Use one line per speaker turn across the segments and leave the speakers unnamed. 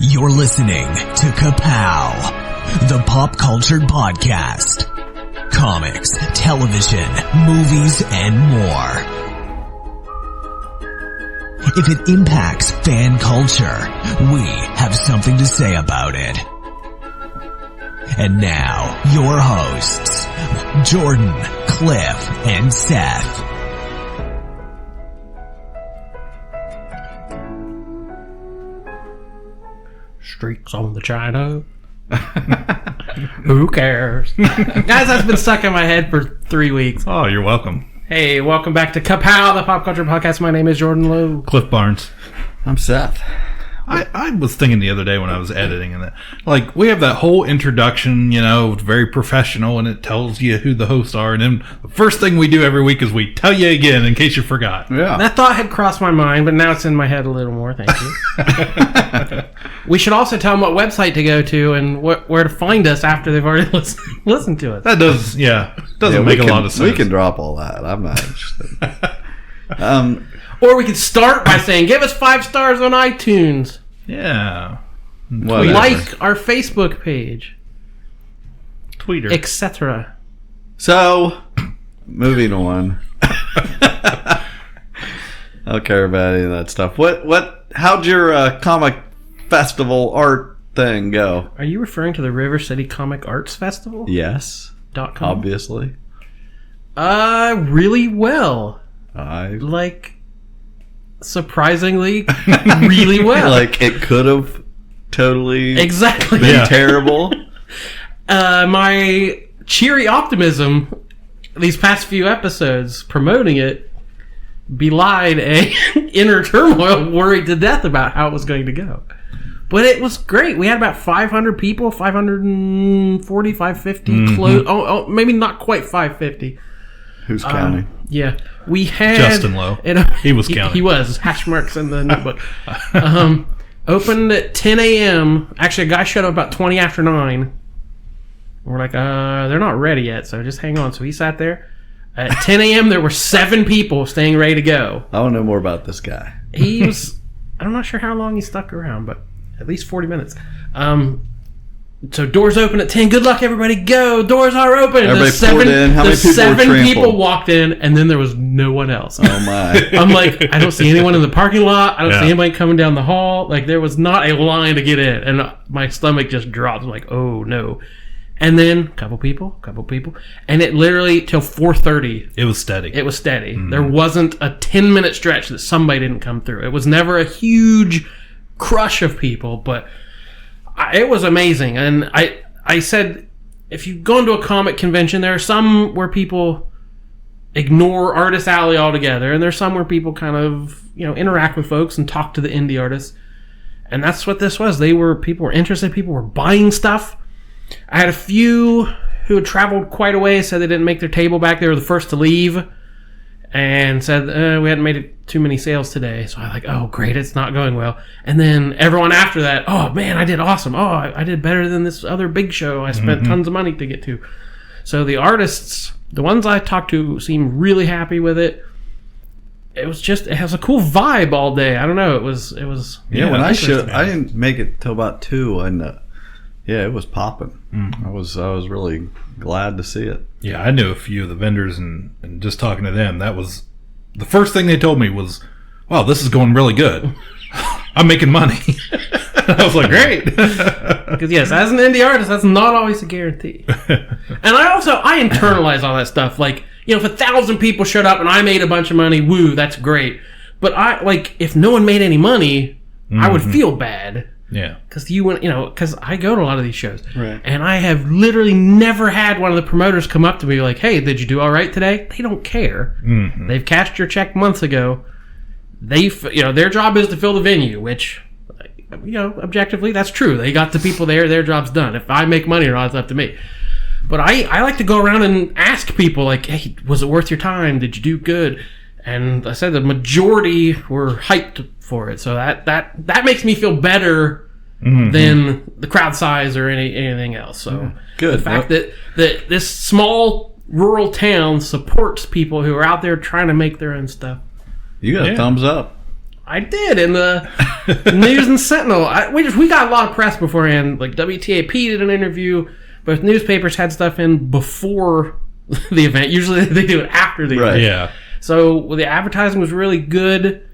You're listening to Ka-Pow, the pop culture podcast. Comics, television, movies, and more. If it impacts fan culture, we have something to say about it. And now, your hosts, Jordan, Cliff, and Seth.
Streaks on the China. Who cares? Guys, that's been stuck in my head for 3 weeks.
Oh, you're welcome.
Hey, welcome back to Ka-Pow, the pop culture podcast. My name is Jordan Lowe.
Cliff Barnes.
I'm Seth.
I was thinking the other day when I was editing and that, like, we have that whole introduction, you know, very professional, and it tells you who the hosts are, and then the first thing we do every week is we tell you again in case you forgot.
Yeah.
That thought had crossed my mind, but now it's in my head a little more. Thank you. We should also tell them what website to go to and where to find us after they've already listened to us.
That doesn't make a lot of sense.
We can drop all that. I'm not interested.
Or we could start by saying, give us 5 stars on iTunes.
Yeah.
Whatever.
Like our Facebook page.
Tweeter.
Etc.
So, moving on. I don't care about any of that stuff. How'd your comic festival art thing go?
Are you referring to the River City Comic Arts Festival?
Yes.
.com?
Obviously.
Really well. Surprisingly, really well.
Like, it could have totally
Exactly.
been terrible.
My cheery optimism these past few episodes promoting it belied a inner turmoil, worried to death about how it was going to go. But it was great. We had about 500 people, 540, 550 close. Oh, maybe not quite 550.
Who's counting?
Yeah, we had
Justin Lowe. He was counting.
He was hash marks in the notebook. Opened at 10 a.m. Actually, a guy showed up about 20 after 9. We're like, they're not ready yet, so just hang on. So he sat there. At 10 a.m., there were 7 people staying ready to go.
I want to know more about this guy.
He was, I'm not sure how long he stuck around, but at least 40 minutes. So doors open at 10. Good luck, everybody. Go. Doors are open.
Everybody poured in. How many people were
7
trampled?
people walked in, and then there was no one else.
Oh, my.
I'm like, I don't see anyone in the parking lot. I don't see anybody coming down the hall. Like, there was not a line to get in. And my stomach just dropped. I'm like, oh, no. And then, couple people. And it literally, till 4:30.
It was steady.
It was steady. There wasn't a 10-minute stretch that somebody didn't come through. It was never a huge crush of people, but it was amazing. And I said, if you go into a comic convention, there are some where people ignore Artist Alley altogether, and there's some where people kind of, interact with folks and talk to the indie artists. And that's what this was. People were interested. People were buying stuff. I had a few who had traveled quite a way, said they didn't make their table back. They were the first to leave and said, we hadn't made it too many sales today. So I oh, great, it's not going well. And then everyone after that, oh, man, I did awesome. Oh, I did better than this other big show I spent tons of money to get to. So the artists, the ones I talked to, seemed really happy with it. It has a cool vibe all day. I don't know. It was
Yeah, when I didn't make it till about 2, and it was popping. I was really glad to see it.
Yeah, I knew a few of the vendors, and just talking to them, that was the first thing they told me was, wow, this is going really good. I'm making money. I was like, great.
Because yes, as an indie artist, that's not always a guarantee. And I internalize all that stuff. Like, if 1,000 people showed up and I made a bunch of money, woo, that's great. But if no one made any money, I would feel bad.
Yeah.
Because I go to a lot of these shows.
Right.
And I have literally never had one of the promoters come up to me like, hey, did you do all right today? They don't care. Mm-hmm. They've cashed your check months ago. Their job is to fill the venue, which, objectively, that's true. They got the people there. Their job's done. If I make money or not, it's up to me. But I like to go around and ask people, like, hey, was it worth your time? Did you do good? And I said the majority were hyped for it. So that makes me feel better than the crowd size or anything else. So
good.
The fact that this small rural town supports people who are out there trying to make their own stuff.
You got a thumbs up.
I did in the News and Sentinel. We got a lot of press beforehand. Like WTAP did an interview, but newspapers had stuff in before the event. Usually they do it after the event.
Yeah.
So the advertising was really good,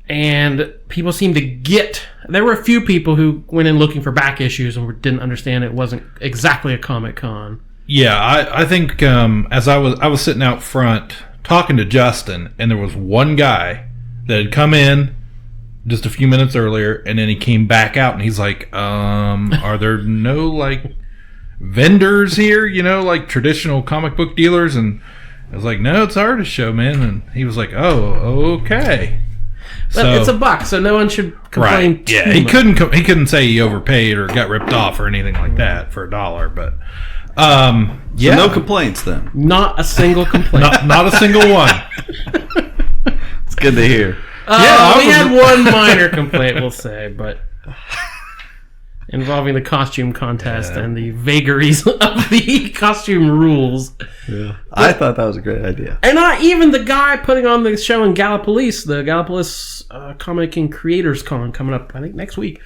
and people seemed to get. There were a few people who went in looking for back issues and didn't understand it wasn't exactly a Comic-Con.
Yeah, I think as I was sitting out front talking to Justin, and there was one guy that had come in just a few minutes earlier, and then he came back out, and he's like, are there no, like, vendors here, like traditional comic book dealers? And I was like, no, it's artist show, man. And he was like, oh, okay.
But it's $1, so no one should complain
right.
too
Yeah, he
much.
he couldn't say he overpaid or got ripped off or anything like that for $1, but yeah,
So no complaints then.
Not a single complaint.
not a single one.
It's good to hear.
We had one minor complaint, we'll say, but involving the costume contest and the vagaries of the costume rules.
Yeah. I thought that was a great idea.
And even the guy putting on the show in Gallipolis, the Gallipolis Comic and Creators Con coming up, I think, next week.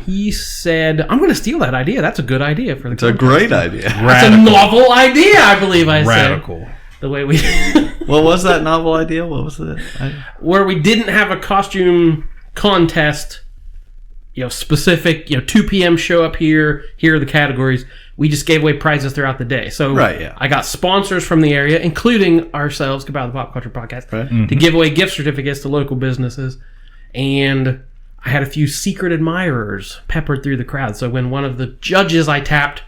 He said, I'm going to steal that idea. That's a good idea for the
It's a great idea.
That's a novel idea, I believe I said.
Radical.
The way we...
What was that novel idea? What was it?
Where we didn't have a costume contest, specific, 2 p.m. show up here are the categories. We just gave away prizes throughout the day. So
Right, yeah.
I got sponsors from the area, including ourselves, Ka-Pow, the Pop Culture Podcast,
Right.
to give away gift certificates to local businesses. And I had a few secret admirers peppered through the crowd. So when one of the judges I tapped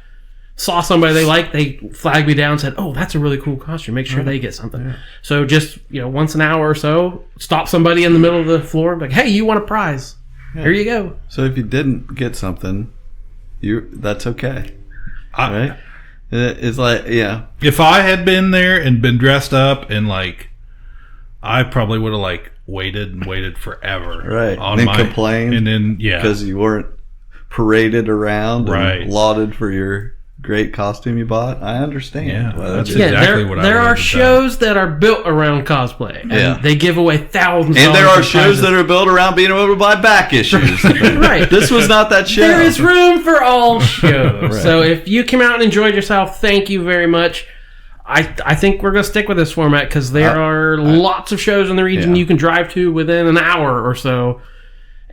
saw somebody they liked, they flagged me down and said, oh, that's a really cool costume. Make sure they get something. Yeah. So just, once an hour or so, stop somebody in the middle of the floor, like, hey, you want a prize? Yeah. Here you go.
So if you didn't get something, that's okay. Right? It's like, yeah.
If I had been there and been dressed up and I probably would have waited forever.
Right. And then complained.
And then,
because you weren't paraded around
right.
and lauded for your great costume you bought. I understand.
Yeah,
that's
exactly what I
There
would
are
have
shows that are built around cosplay. And they give away thousands of
And there are
of
shows
prizes.
that are built around being able to buy back issues.
Right.
This was not that show.
There is room for all shows.
Right.
So if you came out and enjoyed yourself, thank you very much. I think we're going to stick with this format because there are lots of shows in the region you can drive to within an hour or so.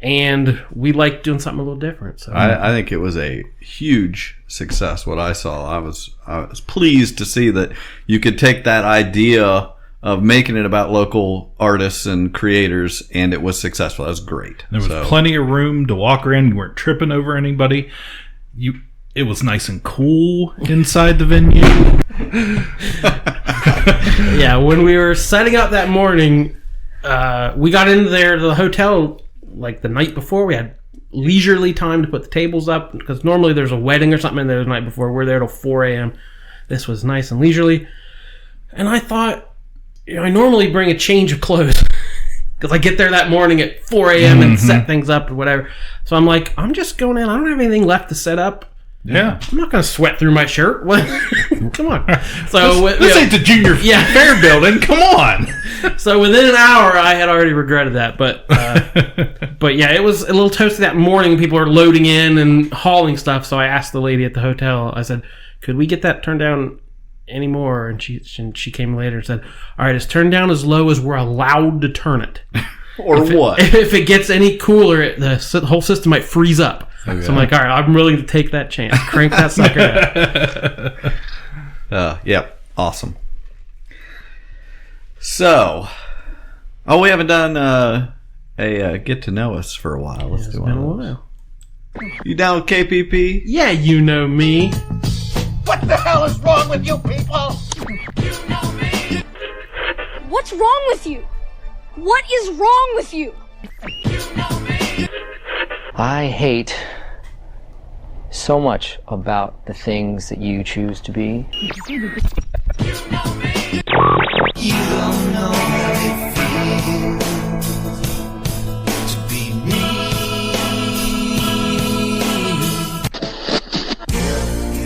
And we like doing something a little different. So
I think it was a huge success. What I saw, I was pleased to see that you could take that idea of making it about local artists and creators, and it was successful. That was great.
There was plenty of room to walk around. You weren't tripping over anybody. It was nice and cool inside the venue.
yeah, when we were setting up that morning, we got into the hotel like the night before. We had leisurely time to put the tables up because normally there's a wedding or something in there the night before. We're there till 4 a.m. This was nice and leisurely. And I thought, I normally bring a change of clothes because I get there that morning at 4 a.m. and set things up or whatever. So I'm like, I'm just going in. I don't have anything left to set up.
Yeah.
I'm not going to sweat through my shirt. What? Come on. So
this ain't the junior fair building. Come on.
So within an hour, I had already regretted that. But yeah, it was a little toasty that morning. People are loading in and hauling stuff. So I asked the lady at the hotel, I said, could we get that turned down anymore? And she came later and said, all right, it's turned down as low as we're allowed to turn it.
What?
If it gets any cooler, the whole system might freeze up. Okay. So I'm like, all right, I'm willing to take that chance. Crank that sucker up.
Yep. Awesome. So, we haven't done a get to know us for a while. Let's do one of those. You down with KPP?
Yeah, you know me.
What the hell is wrong with you people?
You know me. What's wrong with you? What is wrong with you?
You know me.
I hate so much about the things that you choose to be.
You know me.
You don't know how it feels to be me.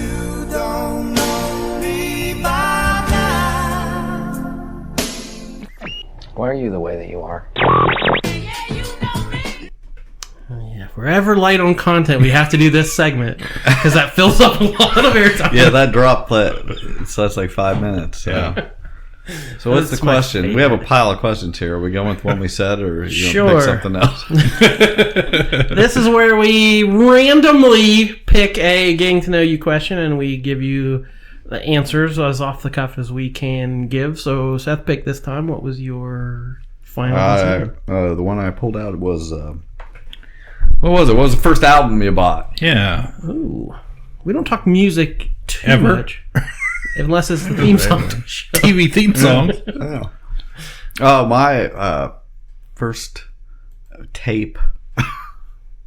You don't know me by now.
Why are you the way that you are?
we're ever light on content, we have to do this segment because that fills up a lot of airtime.
Yeah, that drop so that's like 5 minutes. So.
Yeah.
So what's
That's
the
my
question? We have a pile of questions here. Are we going with what we said, or you
Sure.
pick something else?
This is where we randomly pick a getting to know you question, and we give you the answers as off the cuff as we can give. So Seth picked this time. What was your final answer?
The one I pulled out was what was it? What was the first album you bought?
Yeah.
Ooh, we don't talk music too
Ever.
much, unless it's the theme song to the show.
TV theme song.
Oh, my first tape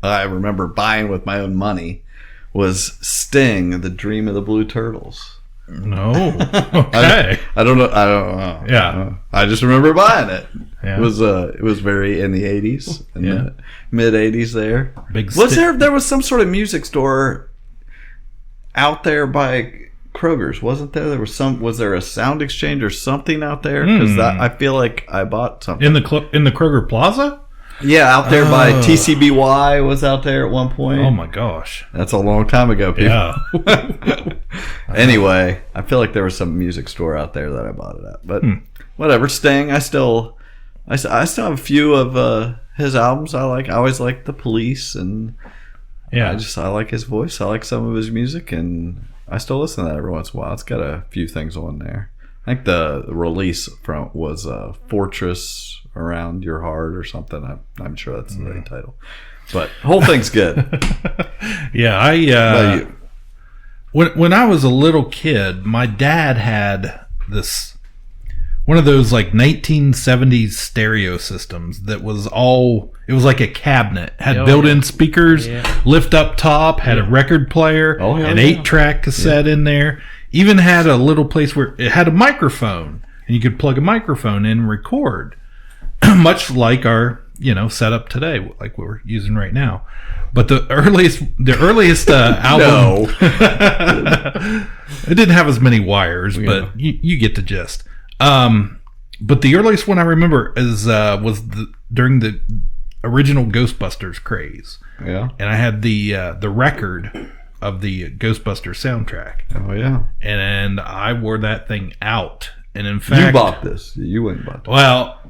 I remember buying with my own money was Sting, The Dream of the Blue Turtles.
No. Okay.
I don't know.
Yeah.
I just remember buying it.
Yeah.
It was very in the 80s, in the mid 80s there.
Big
Was
stick.
there was some sort of music store out there by Kroger's, wasn't there? Was there a Sound Exchange or something out there? Because I feel like I bought something
in the Kroger Plaza?
Yeah, out there by TCBY was out there at one point.
Oh my gosh.
That's a long time ago, people.
Yeah.
Anyway, I feel like there was some music store out there that I bought it at. But whatever, Sting, I still have a few of his albums I like. I always like The Police, and
Yeah.
I like his voice. I like some of his music, and I still listen to that every once in a while. It's got a few things on there. I think the release from was Fortress Around Your Heart or something. I'm sure that's the right title. But the whole thing's good.
Yeah,
But
when I was a little kid, my dad had one of those like 1970s stereo systems that was it was like a cabinet, had
Oh,
built-in speakers,
Yeah.
lift up top, had a record player,
Oh, yeah,
an
yeah.
8-track cassette in there, even had a little place where it had a microphone, and you could plug a microphone in and record, much like our setup today, like we're using right now. But the earliest album, it didn't have as many wires, but you get the gist. But the earliest one I remember was during the original Ghostbusters craze,
yeah.
and I had the record of the Ghostbusters soundtrack,
Oh yeah.
and I wore that thing out. And in fact,
You bought this. You went and bought this.
well,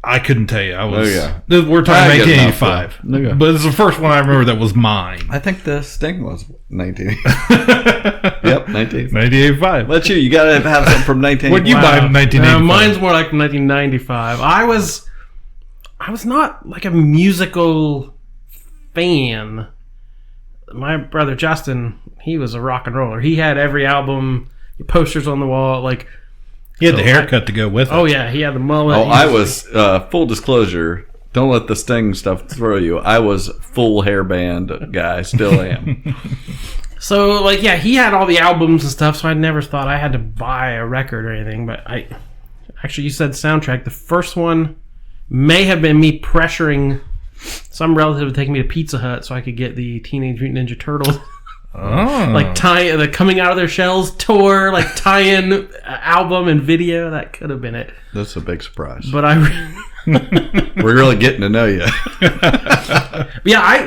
I couldn't tell you. I was. We're
I
talking
get
1985,
enough, though. Okay.
but it's the first one I remember that was mine.
I think the Sting was 19. Yep, 19.
1985.
Let you gotta have something from 19.
What'd you buy in 1985?
Mine's more like 1995. I was not like a musical fan. My brother Justin, he was a rock and roller. He had every album, posters on the wall. Like,
He had the haircut to go with it.
oh yeah, he had the mullet.
Oh,
He
I was full disclosure. Don't let the Sting stuff throw you. I was full hairband guy. Still am.
So, like, yeah, he had all the albums and stuff, so I never thought I had to buy a record or anything. But you said soundtrack. The first one may have been me pressuring some relative to take me to Pizza Hut so I could get the Teenage Mutant Ninja Turtles,
Oh.
like the coming out of their shells tour, like tie-in album and video. That could have been it.
That's a big surprise.
But
We're really getting to know you.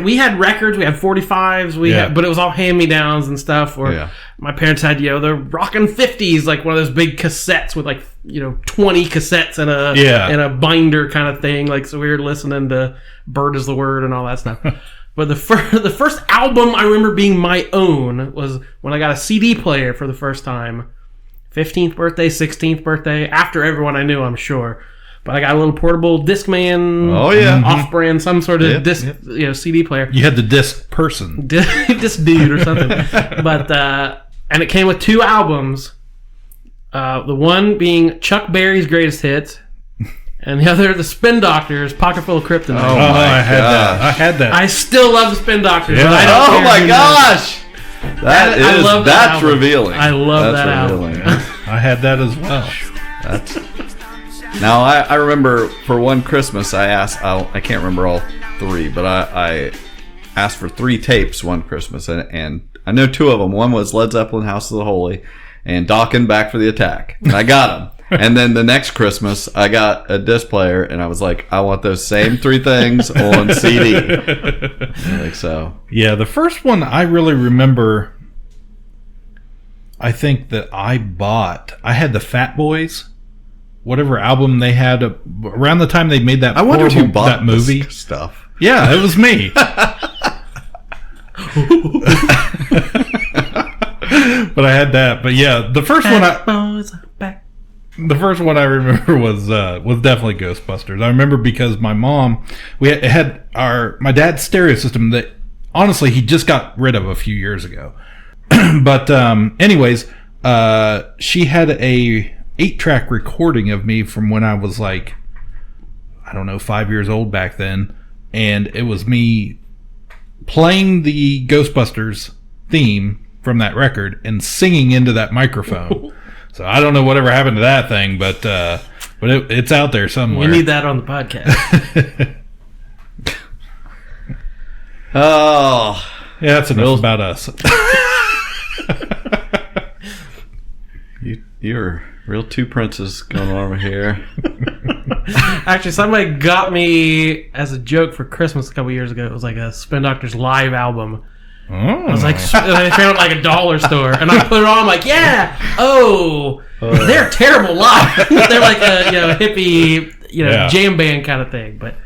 we had records, we had 45s, but it was all hand-me-downs and stuff. Or
Yeah.
my parents had, the rockin' 50s, like one of those big cassettes with 20 cassettes in a binder kind of thing. Like, so we were listening to Bird is the Word and all that stuff. But the first album I remember being my own was when I got a CD player for the first time. 15th birthday, 16th birthday, after everyone I knew, I'm sure. But I got a little portable Discman,
Oh, yeah.
off-brand, some sort of
Yep,
disc,
yep.
CD player.
You had the disc person.
This dude or something. But and it came with 2 albums. The one being Chuck Berry's Greatest Hits, and the other, the Spin Doctors, Pocket Full of Kryptonite.
Oh, my
I had that.
gosh.
I had that.
I still love the Spin Doctors.
Yeah.
But I don't
Oh
care
my
who
gosh!
I love that
That's
album.
revealing.
I love
That's
that album.
revealing.
I had that as well.
Now I remember for one Christmas I asked. I can't remember all 3, but I asked for 3 tapes one Christmas, and I know 2 of them. One was Led Zeppelin, House of the Holy, and Dokken Back for the Attack. And I got them. And then the next Christmas, I got a disc player, and I was like, I want those same 3 things on CD. Like so.
Yeah, the first one I really remember, I think that I had the Fat Boys, whatever album they had around the time they made that.
I wondered who bought
that movie
this stuff.
Yeah, it was me. But I had that. But yeah, the first one I remember was definitely Ghostbusters. I remember because my mom, we had my dad's stereo system that honestly he just got rid of a few years ago. But anyways, she had a 8-track recording of me from when I was like, I don't know, 5 years old back then, and it was me playing the Ghostbusters theme from that record and singing into that microphone. So I don't know whatever happened to that thing, but it's out there somewhere.
We need that on the podcast.
Oh,
yeah, that's enough about us.
You're real 2 princes going on over here.
Actually, somebody got me as a joke for Christmas a couple years ago. It was like a Spin Doctors live album.
Oh.
I was like, they found it like a dollar store, and I put it on. I'm like, yeah, they're terrible live. They're like a hippie, jam band kind of thing. But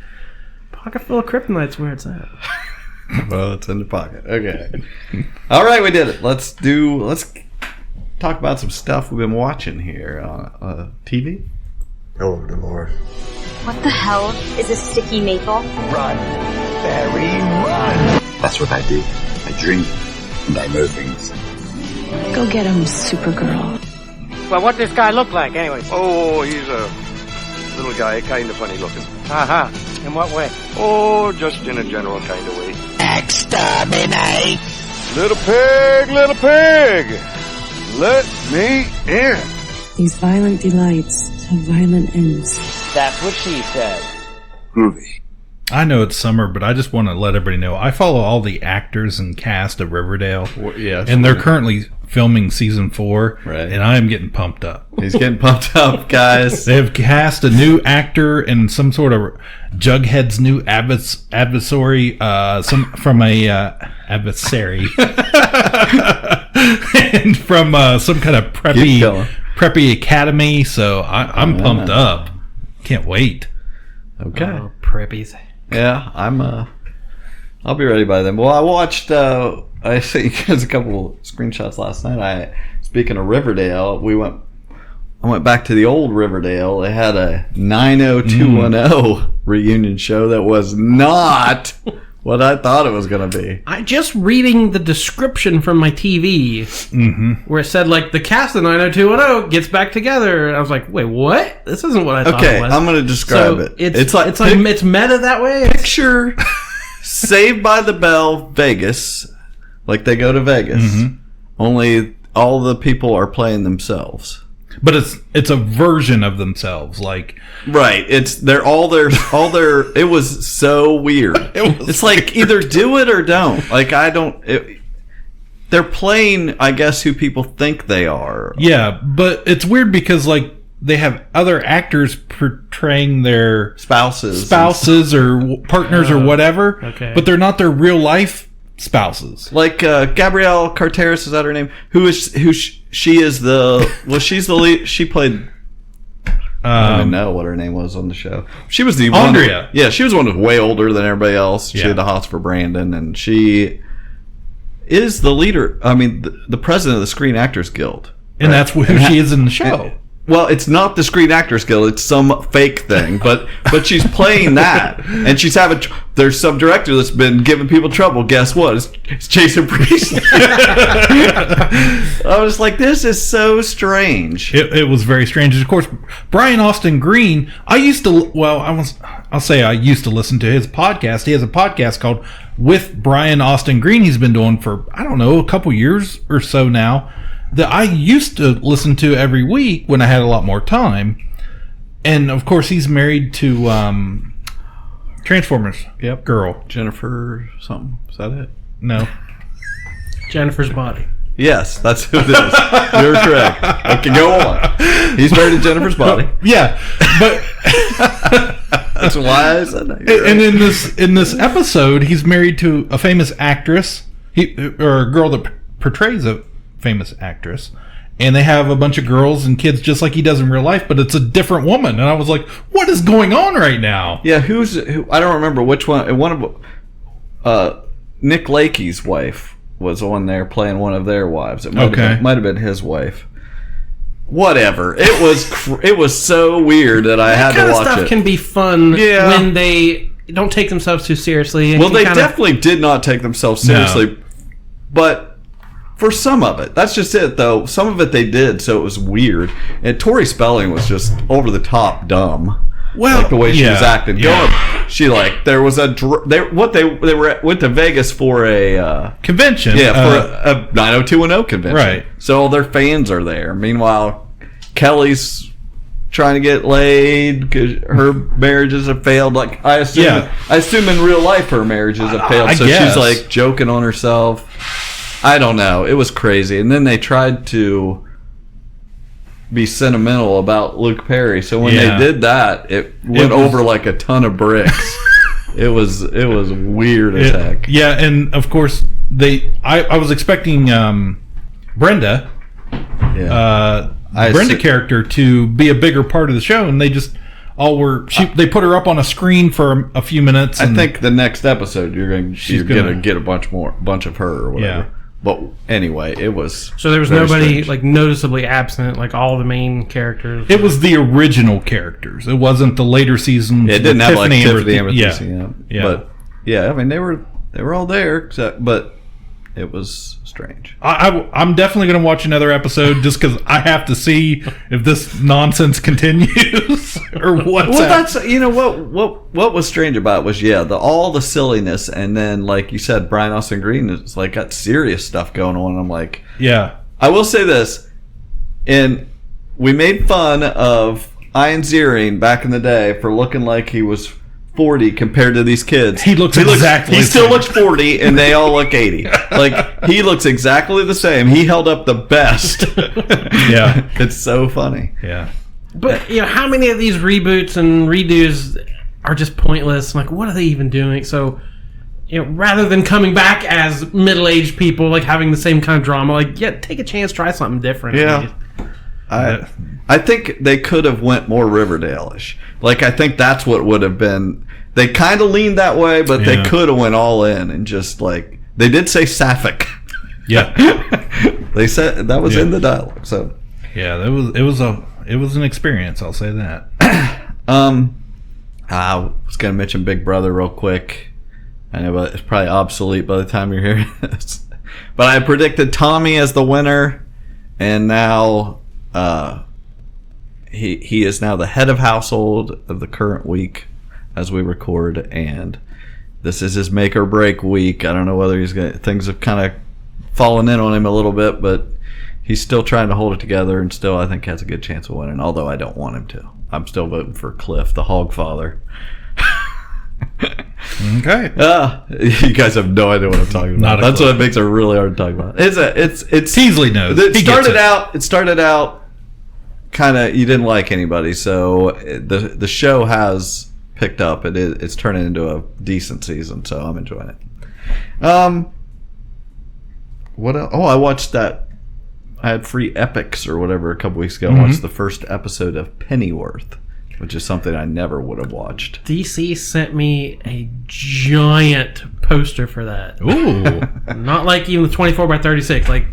pocket full of kryptonite's where it's at.
Well, it's in the pocket. Okay. All right, we did it. Let's talk about some stuff we've been watching here on TV.
Oh, the Lord.
What the hell is a sticky maple?
Run, Barry, run! That's what I do. I dream, and I know things.
Go get him, Supergirl.
Well, what does this guy look like, anyway?
Oh, he's a little guy, kind of funny looking.
Uh-huh. In what way?
Oh, just in a general kind of way.
Exterminate!
Little pig, let me in.
These violent delights have violent ends.
That's what she said.
Groovy.
I know it's summer, but I just want to let everybody know I follow all the actors and cast of Riverdale.
Yeah,
and they're currently filming season 4,
right?
And I am getting pumped up.
He's getting pumped up, guys.
They have cast a new actor and some sort of Jughead's new adversary, from a adversary, and from some kind of preppy academy. So I'm pumped up. Can't wait.
Okay,
preppies.
Yeah, I'll be ready by then. Well, I watched. I sent you guys a couple screenshots last night. Speaking of Riverdale, I went back to the old Riverdale. They had a 90210 reunion show that was not what I thought it was going to be.
I just reading the description from my TV, where it said like the cast of 90210 gets back together. And I was like, wait, what? This isn't what I thought it was.
I'm going to describe it.
It's meta that way.
Picture Saved by the Bell Vegas, like they go to Vegas. Only all the people are playing themselves.
But it's a version of themselves, like
right. They're all their. It was so weird. It's like either do it or don't. Like I don't. They're playing, I guess, who people think they are.
Yeah, but it's weird because like they have other actors portraying their spouses or partners or whatever.
Okay,
but they're not their real life spouses.
Like Gabrielle Carteris, is that her name? She is the she's the lead. She played. I don't even know what her name was on the show. She was the
Andrea.
One, yeah, she was one who was way older than everybody else. She had the hots for Brandon, and she is the leader. I mean, the president of the Screen Actors Guild,
and that's who she is in the show.
Well, it's not the Screen Actors Guild; it's some fake thing. But she's playing that, and she's having. There's some director that's been giving people trouble. Guess what? It's Jason Priestley. I was like, this is so strange.
It was very strange. And of course, Brian Austin Green. I used to listen to his podcast. He has a podcast called With Brian Austin Green. He's been doing for a couple years or so now. That I used to listen to every week when I had a lot more time. And, of course, he's married to Transformers girl.
Jennifer something. Is that it?
No.
Jennifer's Body.
Yes, that's who it is. You're correct. Okay, go on. He's married to Jennifer's Body.
Yeah, but
That's why I said that.
And in this episode, he's married to a famous actress, or a girl that portrays a famous actress, and they have a bunch of girls and kids just like he does in real life, but it's a different woman. And I was like, what is going on right now?
Yeah, who? I don't remember which one. One of Nick Lakey's wife was on there playing one of their wives. It might have been his wife. Whatever. It was so weird that I had to watch it. That kind of
stuff can be fun when they don't take themselves too seriously. And
well, they definitely did not take themselves seriously, but for some of it, that's just it. Though some of it they did, so it was weird. And Tori Spelling was just over the top dumb. Well, like the way she was acting. She there was they went to Vegas for a
convention.
Yeah, for a 90210 convention.
Right.
So all their fans are there. Meanwhile, Kelly's trying to get laid because her marriages have failed. Like I assume in real life her marriages have failed. So she's like joking on herself. I don't know. It was crazy. And then they tried to be sentimental about Luke Perry. So when they did that, it went over like a ton of bricks. It was weird as heck.
Yeah, and of course I was expecting Brenda, Brenda character to be a bigger part of the show, and they just they put her up on a screen for a few minutes.
I think the next episode you're gonna get a bunch of her or whatever. Yeah. But anyway, it was
so there was nobody strange. Noticeably absent, like all the main characters.
It was the original characters. It wasn't the later seasons.
It didn't have Tiffany Yeah. But yeah, I mean they were all there, but it was strange.
I'm definitely going to watch another episode just because I have to see if this nonsense continues or what.
Well, that's what was strange about it was all the silliness, and then like you said, Brian Austin Green is like got serious stuff going on. I'm like, I will say this, and we made fun of Ian Ziering back in the day for looking like he was 40 compared to these kids.
He
still looks 40 and they all look 80. Like he looks exactly the same. He held up the best.
Yeah.
It's so funny.
Yeah.
But how many of these reboots and redos are just pointless? Like what are they even doing? So rather than coming back as middle-aged people like having the same kind of drama, like take a chance, try something different.
Yeah. I think they could have went more Riverdale-ish. Like I think that's what would have been. They kind of leaned that way, but they could have went all in and just like they did say sapphic.
Yeah,
they said that was in the dialogue. So
yeah, it was an experience. I'll say that.
I was gonna mention Big Brother real quick. I know it's probably obsolete by the time you're hearing this, but I predicted Tommy as the winner, and now. He is now the head of household of the current week as we record, and this is his make or break week. I don't know whether things have kind of fallen in on him a little bit, but he's still trying to hold it together and still I think has a good chance of winning, although I don't want him to. I'm still voting for Cliff, the Hogfather.
Okay.
You guys have no idea what I'm talking about. That's what makes it really hard to talk about. It's
Teasley knows.
It started out kind of you didn't like anybody, so the show has picked up. It's turning into a decent season, so I'm enjoying it. What else? Oh, I watched that. I had free Epics or whatever a couple weeks ago. I watched the first episode of Pennyworth, which is something I never would have watched.
DC sent me a giant poster for that.
Ooh.
Not like even the 24 by 36, like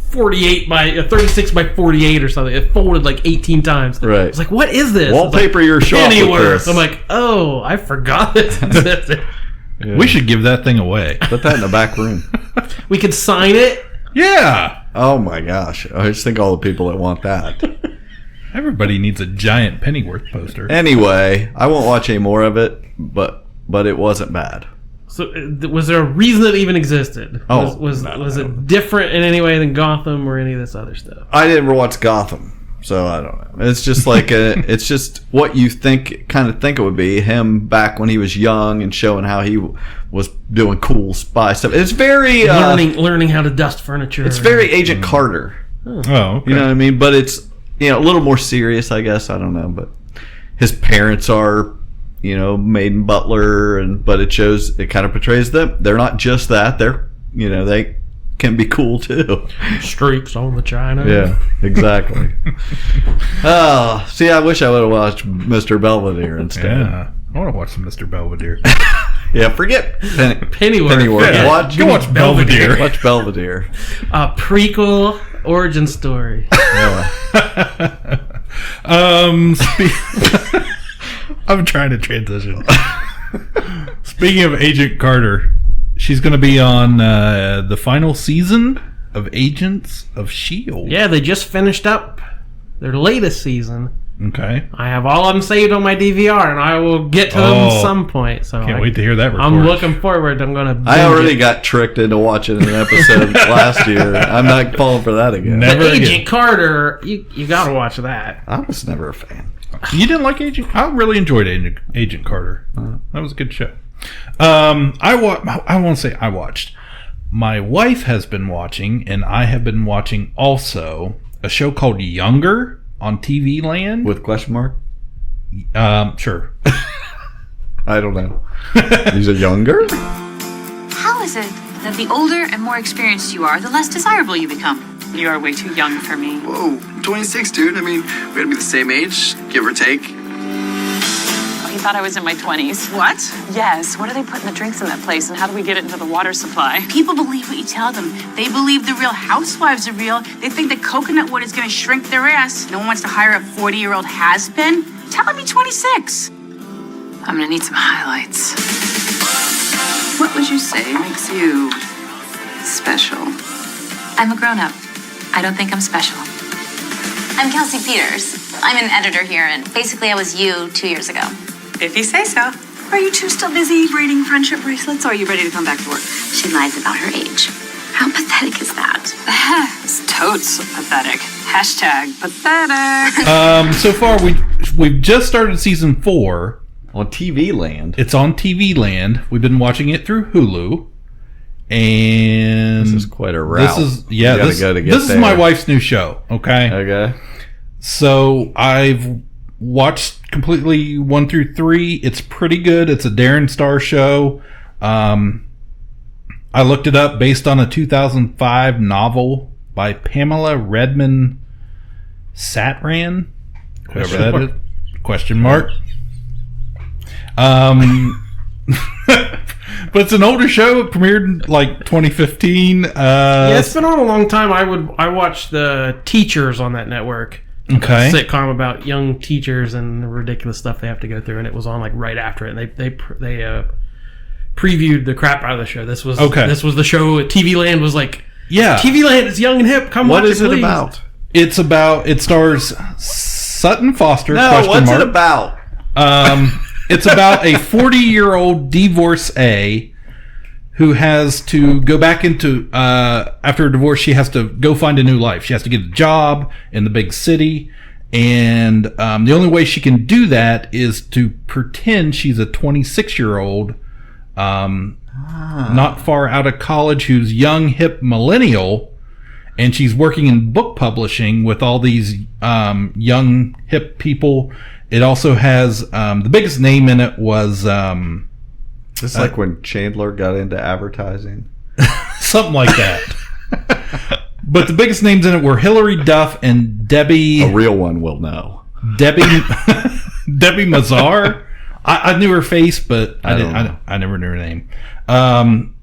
48 by 36 by 48 or something. It folded like 18 times.
Right.
I was like, what is this?
Wallpaper your shop with this.
I'm like, oh, I forgot this existed.
Yeah. We should give that thing away.
Put that in the back room.
We could sign it.
Yeah.
Oh my gosh. I just think all the people that want that.
Everybody needs a giant Pennyworth poster.
Anyway, I won't watch any more of it, but it wasn't bad.
So, was there a reason that it even existed? Was it different in any way than Gotham or any of this other stuff?
I didn't watch Gotham. So I don't know. It's just like it's just what you think it would be him back when he was young and showing how he was doing cool spy stuff. It's very
learning how to dust furniture.
It's very Agent Carter.
Oh, okay.
You know what I mean? But it's a little more serious, I guess. I don't know, but his parents are maid and butler, but it kind of portrays them. They're not just that. They're they can be cool too.
Streaks on the china.
Yeah, exactly. See, I wish I would have watched Mr. Belvedere instead.
Yeah, I want to watch some Mr. Belvedere.
Yeah, forget
Pennyworth.
Yeah. Go watch Belvedere.
Watch Belvedere.
A prequel origin story.
Yeah.
I'm trying to transition. Speaking of Agent Carter, she's going to be on the final season of Agents of S.H.I.E.L.D.
Yeah, they just finished up their latest season.
Okay.
I have all of them saved on my DVR, and I will get to them at some point. So
can't wait to hear that report.
I'm looking forward. I'm going to.
I already got tricked into watching an episode last year. I'm not falling for that again.
Never Agent again. Carter, you got to watch that.
I was never a fan.
You didn't like Agent? I really enjoyed Agent Carter. That was a good show. I won't say I watched. My wife has been watching, and I have been watching also a show called Younger on TV Land.
With question mark?
Sure.
I don't know. He's a younger?
How is it that the older and more experienced you are, the less desirable you become? You are way too young for me.
Whoa, 26, dude. I mean, we gotta be the same age, give or take.
Oh, he thought I was in my 20s. What? Yes. What are they putting the drinks in that place, and how do we get it into the water supply?
People believe what you tell them. They believe the Real Housewives are real. They think that coconut wood is gonna shrink their ass. No one wants to hire a 40-year-old has-been. Tell him he's 26.
I'm gonna need some highlights. What would you say makes you special? I'm a grown-up. I don't think I'm special.
I'm Kelsey Peters. I'm an editor here, and basically I was you 2 years ago.
If you say so.
Are you two still busy braiding friendship bracelets, or are you ready to come back to work?
She lies about her age. How pathetic is that?
It's totes pathetic. Hashtag pathetic.
So far we've just started season 4
on TV Land.
It's on TV Land. We've been watching it through Hulu. And
this is quite a route.
This is my wife's new show. Okay. So I've watched completely 1 through 3. It's pretty good. It's a Darren Star show. I looked it up based on a 2005 novel by Pamela Redmond Satran, whoever that is. Question mark. But it's an older show. It premiered in like 2015.
Yeah, it's been on a long time. I watched the Teachers on that network.
Okay.
A sitcom about young teachers and the ridiculous stuff they have to go through, and it was on like right after it. And they previewed the crap out of the show. This was the show. TV Land was like,
yeah,
TV Land is young and hip. Come
what
watch
is
it,
it
please.
about?
It stars Sutton Foster.
No, what's it about?
It's about a 40-year-old divorcee who has to go back into, after a divorce, she has to go find a new life. She has to get a job in the big city. And the only way she can do that is to pretend she's a 26-year-old, not far out of college, who's young, hip millennial. And she's working in book publishing with all these young, hip people. It also has the biggest name in it was
it's like when Chandler got into advertising,
something like that. But the biggest names in it were Hillary Duff and Debbie.
A real one will know.
Debbie Mazar. I knew her face, but I never knew her name.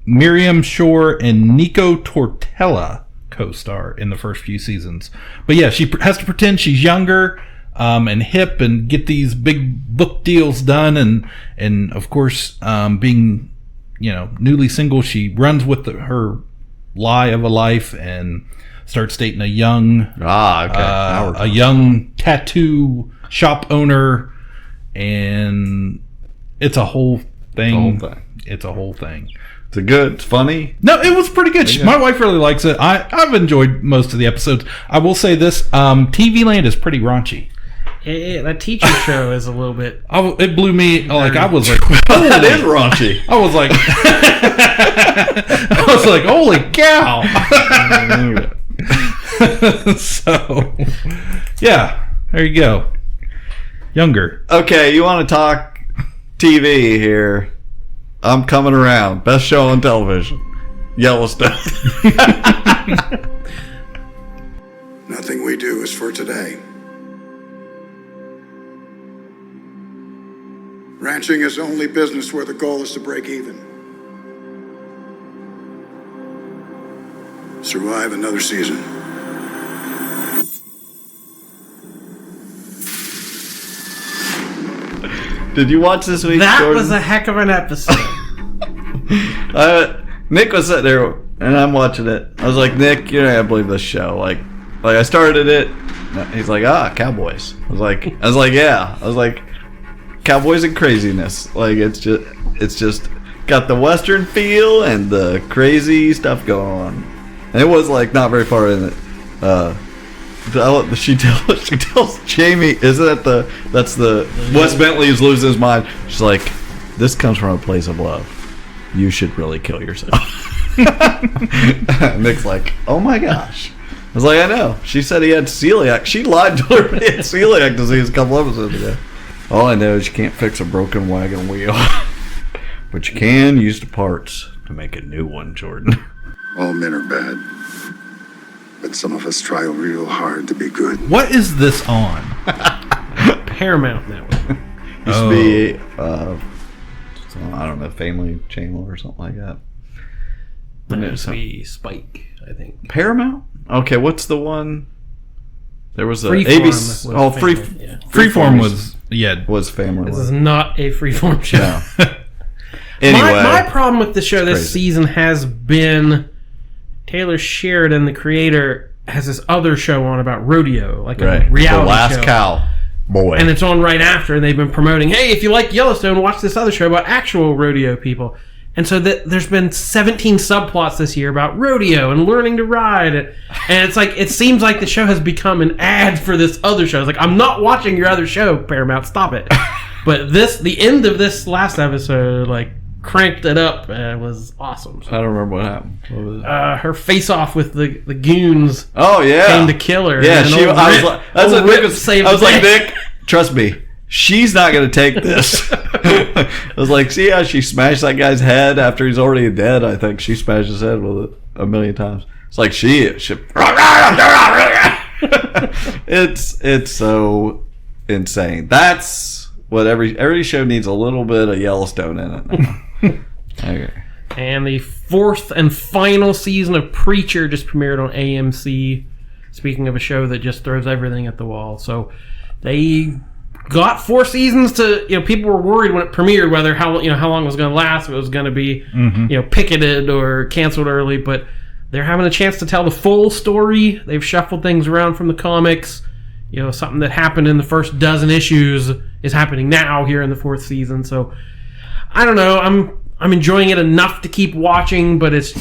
Miriam Shore and Nico Tortella co-star in the first few seasons. But yeah, she has to pretend she's younger. And hip and get these big book deals done, and of course, being newly single, she runs with her lie of a life and starts dating a young young tattoo shop owner, and it's a whole thing. It's a whole thing.
Is it good? It's funny?
No, it was pretty good. My wife really likes it. I've enjoyed most of the episodes. I will say this, TV Land is pretty raunchy.
Yeah, that teacher show is a little bit...
It blew me, like, I was like...
That is raunchy.
I was like, holy cow! So, yeah, there you go. Younger.
Okay, you want to talk TV here? I'm coming around. Best show on television. Yellowstone.
Nothing we do is for today. Ranching is only business where the goal is to break even. Survive another season.
Did you watch this week?
That
Jordan?
was a heck of an episode.
Nick was sitting there and I'm watching it. I was like, Nick, you're not gonna believe this show. Like I started it. He's like, cowboys. I was like, yeah. I was like, cowboys and craziness. Like it's just got the western feel and the crazy stuff going on. And it was like not very far in it. She tells Jamie, isn't that that's the Wes Bentley is losing his mind. She's like, this comes from a place of love. You should really kill yourself. Nick's like, oh my gosh. I was like, I know. She said he had celiac. She lied to her, but he had celiac disease a couple episodes ago. All I know is you can't fix a broken wagon wheel. But you can use the parts to make a new one, Jordan.
All men are bad. But some of us try real hard to be good.
What is this on?
Paramount Network.
Used to be, I don't know, Family Channel or something like that.
It used to be Spike, I think.
Paramount? Okay, what's the one? There was a
ABC.
Freeform was
Family.
This is not a Freeform show.
No. Anyway,
my problem with the show this season has been Taylor Sheridan, the creator, has this other show on about rodeo, like a reality
The Last
show.
Cow Boy.
And it's on right after, and they've been promoting, hey, if you like Yellowstone, watch this other show about actual rodeo people. And so there's been 17 subplots this year about rodeo and learning to ride. And it's like, it seems like the show has become an ad for this other show. It's like, I'm not watching your other show, Paramount, stop it. But the end of this last episode, like, cranked it up, and it was awesome. So,
I don't remember what happened. What was it?
Her face off with the goons.
Oh yeah,
came to kill her.
Yeah,
and
I was like, Nick, trust me, she's not gonna take this. I was like, see how she smashed that guy's head after he's already dead? I think she smashed his head with it a million times. It's like it's so insane. That's what every show needs, a little bit of Yellowstone in it now. Okay.
And the fourth and final season of Preacher just premiered on AMC. Speaking of a show that just throws everything at the wall. So they got 4 seasons to, people were worried when it premiered whether how long it was going to last, if it was going to be picketed or canceled early, but they're having a chance to tell the full story. They've shuffled things around from the comics. Something that happened in the first dozen issues is happening now here in the 4th season. So I don't know. I'm enjoying it enough to keep watching, but it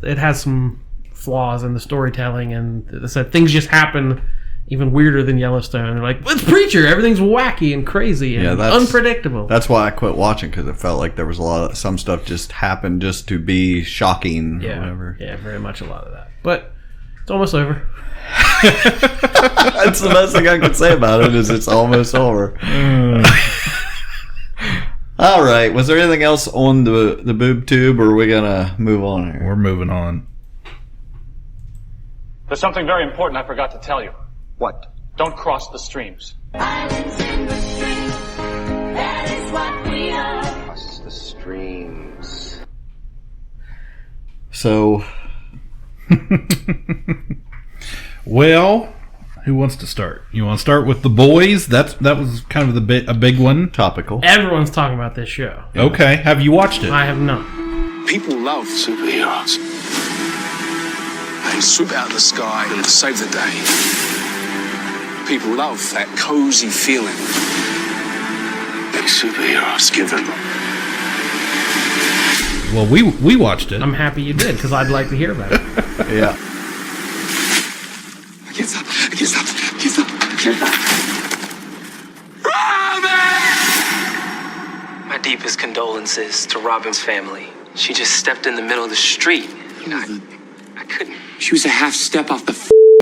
has some flaws in the storytelling, and as I said, things just happen even weirder than Yellowstone. They're like, it's Preacher. Everything's wacky and crazy and unpredictable.
That's why I quit watching, because it felt like there was some stuff just happened just to be shocking or whatever.
Yeah, very much a lot of that. But it's almost over.
That's the best thing I can say about it, is it's almost over. All right. Was there anything else on the boob tube, or are we gonna move on here?
We're moving on.
There's something very important I forgot to tell you.
What?
Don't cross the streams.
Islands in the stream, that is what we are.
Cross the streams.
So,
well, who wants to start? You want to start with The Boys? That was kind of a big one.
Topical.
Everyone's talking about this show.
Okay. Have you watched it?
I have not.
People love superheroes. They swoop out of the sky and save the day. People love that cozy feeling that superheroes give them.
Well, we watched it.
I'm happy you did, because I'd like to hear about it.
Yeah.
I can't stop. I can't stop. I can't stop. I can't stop.
My deepest condolences to Robin's family. She just stepped in the middle of the street. I couldn't.
She was a half step off the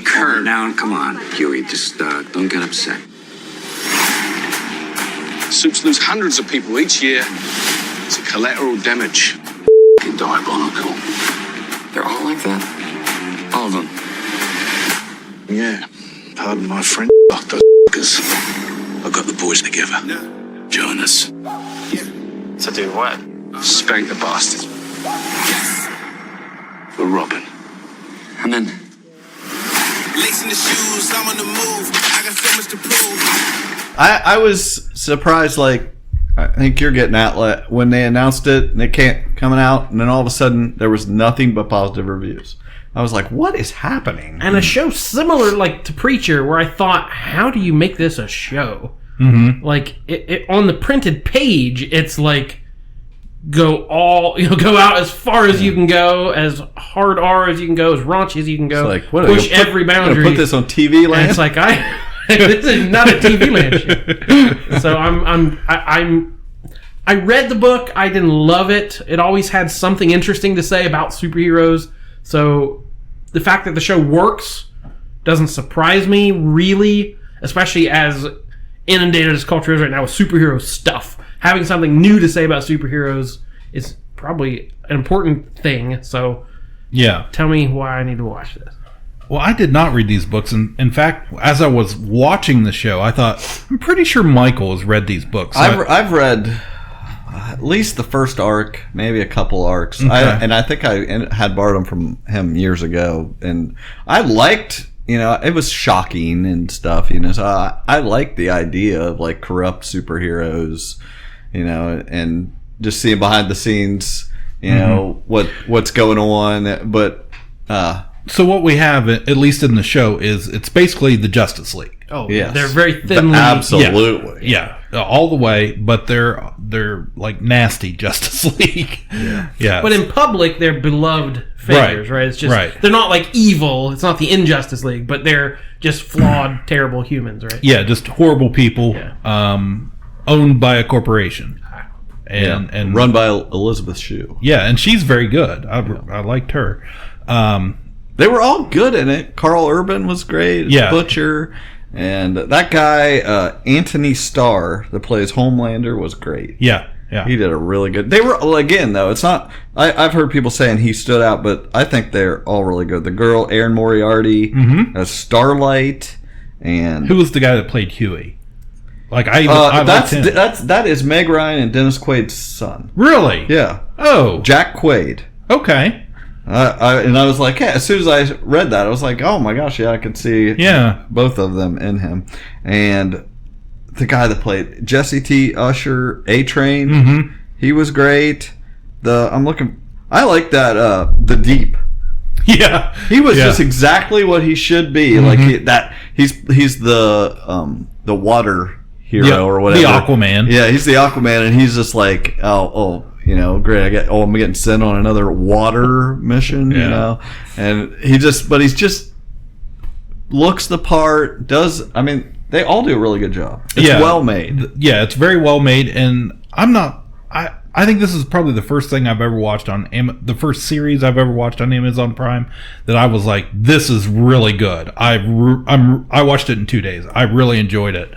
curb. Now, come on, Huey. Just don't get upset.
Soups lose hundreds of people each year. It's a collateral damage.
Diabolical. They're all like that? All of them?
Yeah. Pardon my French, those f***ers. I got the boys together. Join us.
To do what?
Spank the bastards. For Robin.
I'm in.
Lacing the shoes, I'm on the move. I got so much to prove.
I was surprised, like, I think you're getting at, like, when they announced it and it coming out, and then all of a sudden there was nothing but positive reviews. I was like, what is happening?
And a show similar, like, to Preacher, where I thought, how do you make this a show?
Mm-hmm.
Like, it on the printed page, it's like, go out as far as you can go, as hard R as you can go, as raunchy as you can go.
It's like, what,
push every boundary.
Put this on TV land?
And it's like, this is not a TV land show. So I read the book. I didn't love it. It always had something interesting to say about superheroes. So the fact that the show works doesn't surprise me, really, especially as inundated as culture is right now with superhero stuff. Having something new to say about superheroes is probably an important thing. So
yeah,
tell me why I need to watch this.
Well, I did not read these books. And in fact, as I was watching the show, I thought, I'm pretty sure Michael has read these books.
I've read at least the first arc, maybe a couple arcs.
Okay.
I think I had borrowed them from him years ago. And I liked, it was shocking and stuff, so I liked the idea of, like, corrupt superheroes, and just seeing behind the scenes, what's going on. But
so what we have, at least in the show, is it's basically the Justice League.
Oh, yes. They're very thinly...
Absolutely.
Yeah, all the way, but they're like nasty Justice League. Yeah.
But in public, they're beloved figures, right? It's just they're not like evil. It's not the Injustice League, but they're just flawed, terrible humans, right?
Yeah, just horrible people, owned by a corporation. And
run by Elizabeth Shue.
Yeah, and she's very good. I liked her.
They were all good in it. Carl Urban was great.
Yeah.
Butcher. And that guy, Anthony Starr, that plays Homelander, was great.
Yeah.
He did a really good... They were, again, though, it's not... I've heard people saying he stood out, but I think they're all really good. The girl, Erin Moriarty, Starlight, and...
Who was the guy that played Huey? Like, I liked him.
That is Meg Ryan and Dennis Quaid's son.
Really?
Yeah.
Oh.
Jack Quaid.
Okay.
And I was like, as soon as I read that, I was like, oh my gosh, yeah, I could see both of them in him. And the guy that played Jesse T. Usher, A-Train, he was great. I like that, The Deep.
Yeah.
He was just exactly what he should be. Like, he's the water hero or whatever.
The Aquaman.
Yeah, he's the Aquaman, and he's just like, great. I'm getting sent on another water mission, and he's just looks the part. They all do a really good job. It's well made.
Yeah, it's very well made, and I think this is probably the first thing I've ever watched on the first series I've ever watched on Amazon Prime that I was like, this is really good. I watched it in 2 days. I really enjoyed it.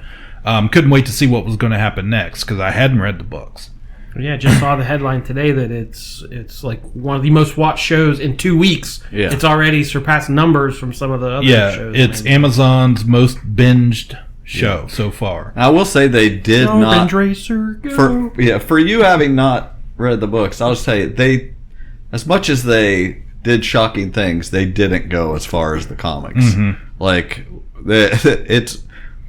Couldn't wait to see what was going to happen next because I hadn't read the books.
Yeah, just saw the headline today that it's like one of the most watched shows in 2 weeks.
Yeah.
It's already surpassed numbers from some of the other shows.
Yeah, it's
Amazon's
most binged show so far.
I will say they did not.
Binge Racer, go.
For you having not read the books, I'll just tell you, they, as much as they did shocking things, they didn't go as far as the comics. Like, it's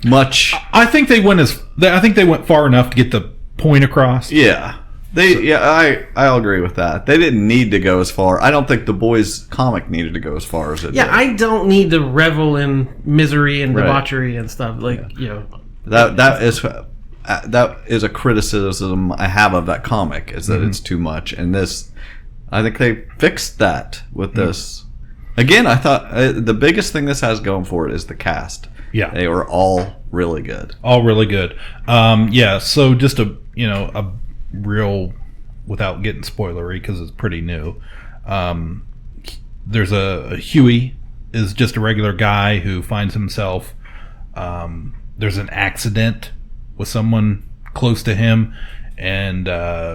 much.
I think they went far enough to get the point across.
I'll agree with that. They didn't need to go as far. I don't think the boys comic needed to go as far as it did.
I don't need to revel in misery and debauchery and stuff.
That is a criticism I have of that comic, is that it's too much, and this I think they fixed that with this. Again, I thought the biggest thing this has going for it is the cast.
Yeah.
They were all really good.
All really good. So just a real, without getting spoilery because it's pretty new. There's a Huey is just a regular guy who finds himself. There's an accident with someone close to him, and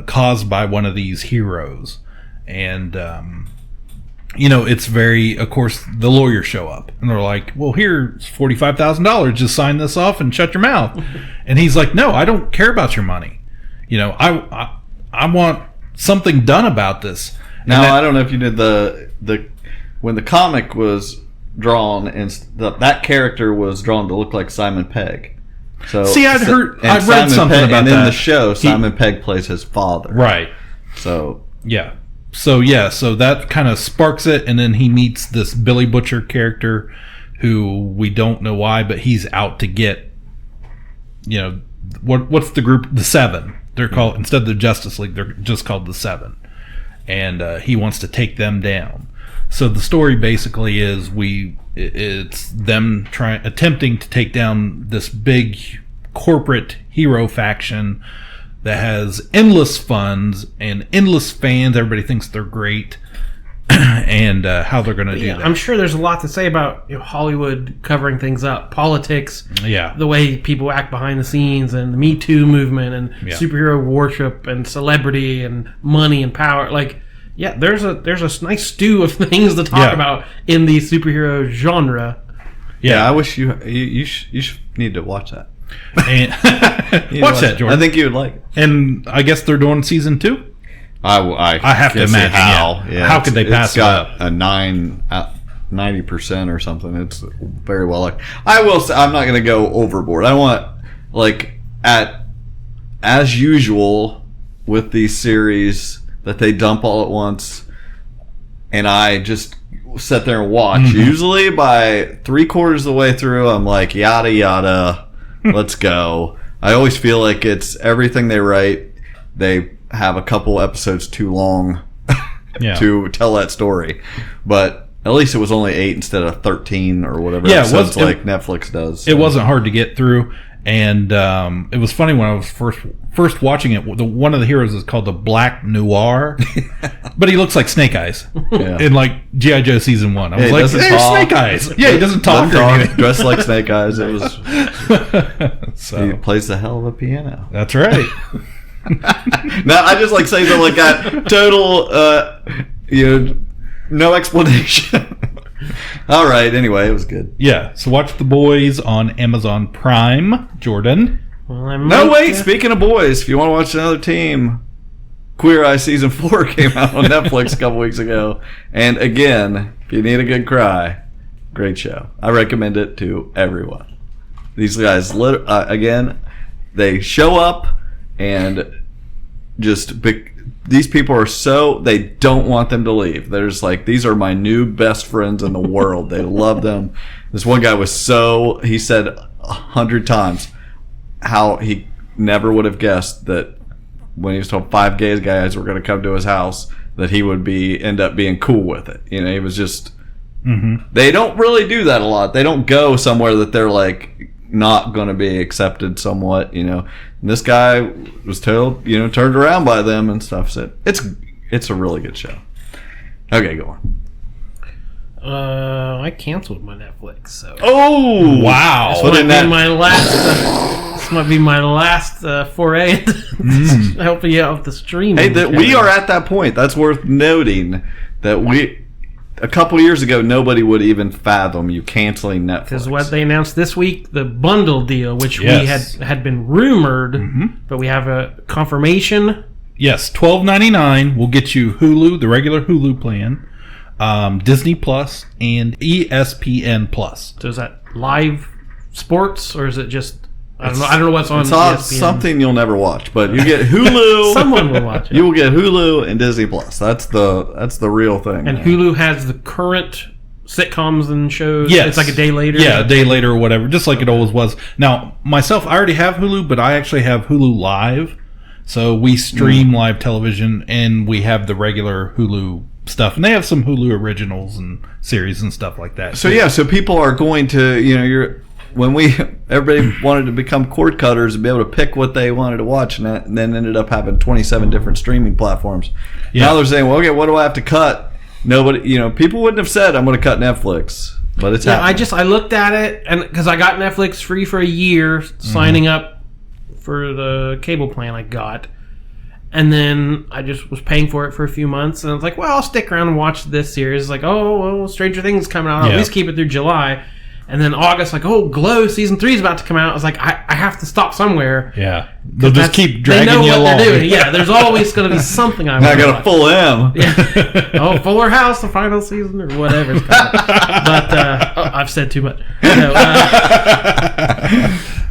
caused by one of these heroes, and it's very. Of course, the lawyers show up, and they're like, "Well, here's $45,000. Just sign this off and shut your mouth." And he's like, "No, I don't care about your money. I want something done about this."
Now, I don't know if you did the when the comic was drawn, and that character was drawn to look like Simon Pegg. So
I'd read something about that.
And in the show, Simon Pegg plays his father.
Right.
So
so that kind of sparks it, and then he meets this Billy Butcher character, who we don't know why, but he's out to get. What's the group? The Seven. They're called, instead of the Justice League, they're just called the Seven, and he wants to take them down. So the story basically is it's them attempting to take down this big corporate hero faction that has endless funds and endless fans. Everybody thinks they're great, and how they're going to do that.
I'm sure there's a lot to say about Hollywood covering things up, politics, the way people act behind the scenes, and the Me Too movement, and superhero worship, and celebrity, and money and power. There's a nice stew of things to talk about in the superhero genre.
Yeah, I wish you need to watch that.
And watch that, Jordan.
I think you would like it.
And I guess they're doing season 2.
I
have to imagine how. Yeah, how could they pass it up?
It's got a 90% or something. It's very well liked. I will say, I'm not going to go overboard. I want as usual with these series that they dump all at once, and I just sit there and watch. Mm-hmm. Usually by 3/4 of the way through, I'm like, yada yada, let's go. I always feel like it's everything they write. They have a couple episodes too long to tell that story, but at least it was only 8 instead of 13 or whatever.
Yeah, it was
like Netflix does.
So. It wasn't hard to get through, and it was funny when I was first watching it. One of the heroes is called the Black Noir, but he looks like Snake Eyes in G.I. Joe season 1. I was like, "Hey, Snake Eyes!" Yeah, he doesn't talk or anything.
Dressed like Snake Eyes. It was. He plays the hell of a piano.
That's right.
Now I just like saying something like that. Total, no explanation. All right. Anyway, it was good.
Yeah. So watch The Boys on Amazon Prime, Jordan.
Well, wait. Speaking of boys, if you want to watch another team, Queer Eye season 4 came out on Netflix a couple weeks ago, and again, if you need a good cry, great show. I recommend it to everyone. These guys, again, they show up. And these people are they don't want them to leave. They're just like, these are my new best friends in the world. They love them. This one guy he said 100 times how he never would have guessed that when he was told 5 gay guys were going to come to his house, that he would end up being cool with it. He was just, They don't really do that a lot. They don't go somewhere that they're like, not going to be accepted somewhat, And this guy was told, turned around by them and stuff. So it's a really good show. Okay, go on.
I canceled my Netflix. So.
Oh wow!
This might be my last foray into helping you out with the streaming.
Hey, we are at that point. That's worth noting that a couple years ago, nobody would even fathom you canceling Netflix.
Because what they announced this week, the bundle deal, which we had been rumored, but we have a confirmation.
Yes, $12.99 will get you Hulu, the regular Hulu plan, Disney Plus, and ESPN Plus.
So is that live sports, or is it just... I don't know what's on
ESPN. Something you'll never watch, but you get Hulu.
Someone will watch it.
You will get Hulu and Disney Plus. That's the real thing.
And Hulu has the current sitcoms and shows.
Yes.
It's like a day later.
Yeah, a day later or whatever, just like it always was. Now, myself, I already have Hulu, but I actually have Hulu Live. So we stream live television, and we have the regular Hulu stuff, and they have some Hulu originals and series and stuff like that.
So yeah, so people are going to, everybody wanted to become cord cutters and be able to pick what they wanted to watch, and then ended up having 27 different streaming platforms. Yeah. Now they're saying, well, okay, what do I have to cut? Nobody, people wouldn't have said I'm going to cut Netflix, but it's happening.
I looked at it, and because I got Netflix free for a year, signing up for the cable plan I got, and then I just was paying for it for a few months, and I was like, well, I'll stick around and watch this series. Like, Stranger Things coming out, I'll at least keep it through July. And then August, like, Glow season 3 is about to come out. I was like, I have to stop somewhere.
Yeah, they'll just keep dragging you along.
They know what they're doing. Yeah, there's always going to be something I
got a full M.
Yeah. Fuller House, the final season, or whatever it's called. But I've said too much.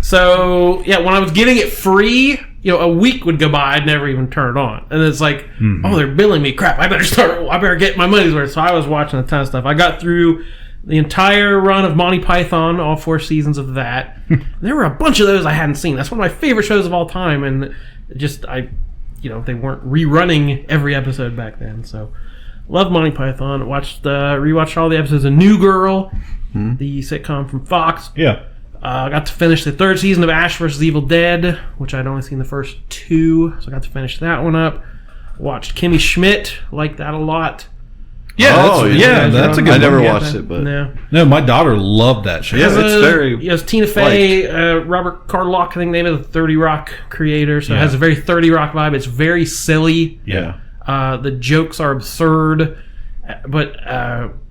So when I was getting it free, a week would go by, I'd never even turn it on, and it's like, they're billing me. Crap, I better get my money's worth. So I was watching a ton of stuff. I got through the entire run of Monty Python, all 4 seasons of that. There were a bunch of those I hadn't seen. That's one of my favorite shows of all time, and they weren't rerunning every episode back then. So, love Monty Python. Rewatched all the episodes of New Girl, the sitcom from Fox.
Yeah.
I got to finish the 3rd season of Ash vs. Evil Dead, which I'd only seen the first 2, so I got to finish that one up. Watched Kimmy Schmidt, liked that a lot.
Yeah, that's a good one.
I never watched it, but
no, my daughter loved that show.
Yeah, it's very.
It's Tina Fey, Robert Carlock, I think, name of the 30 Rock creator. So it has a very 30 Rock vibe. It's very silly.
Yeah.
The jokes are absurd, but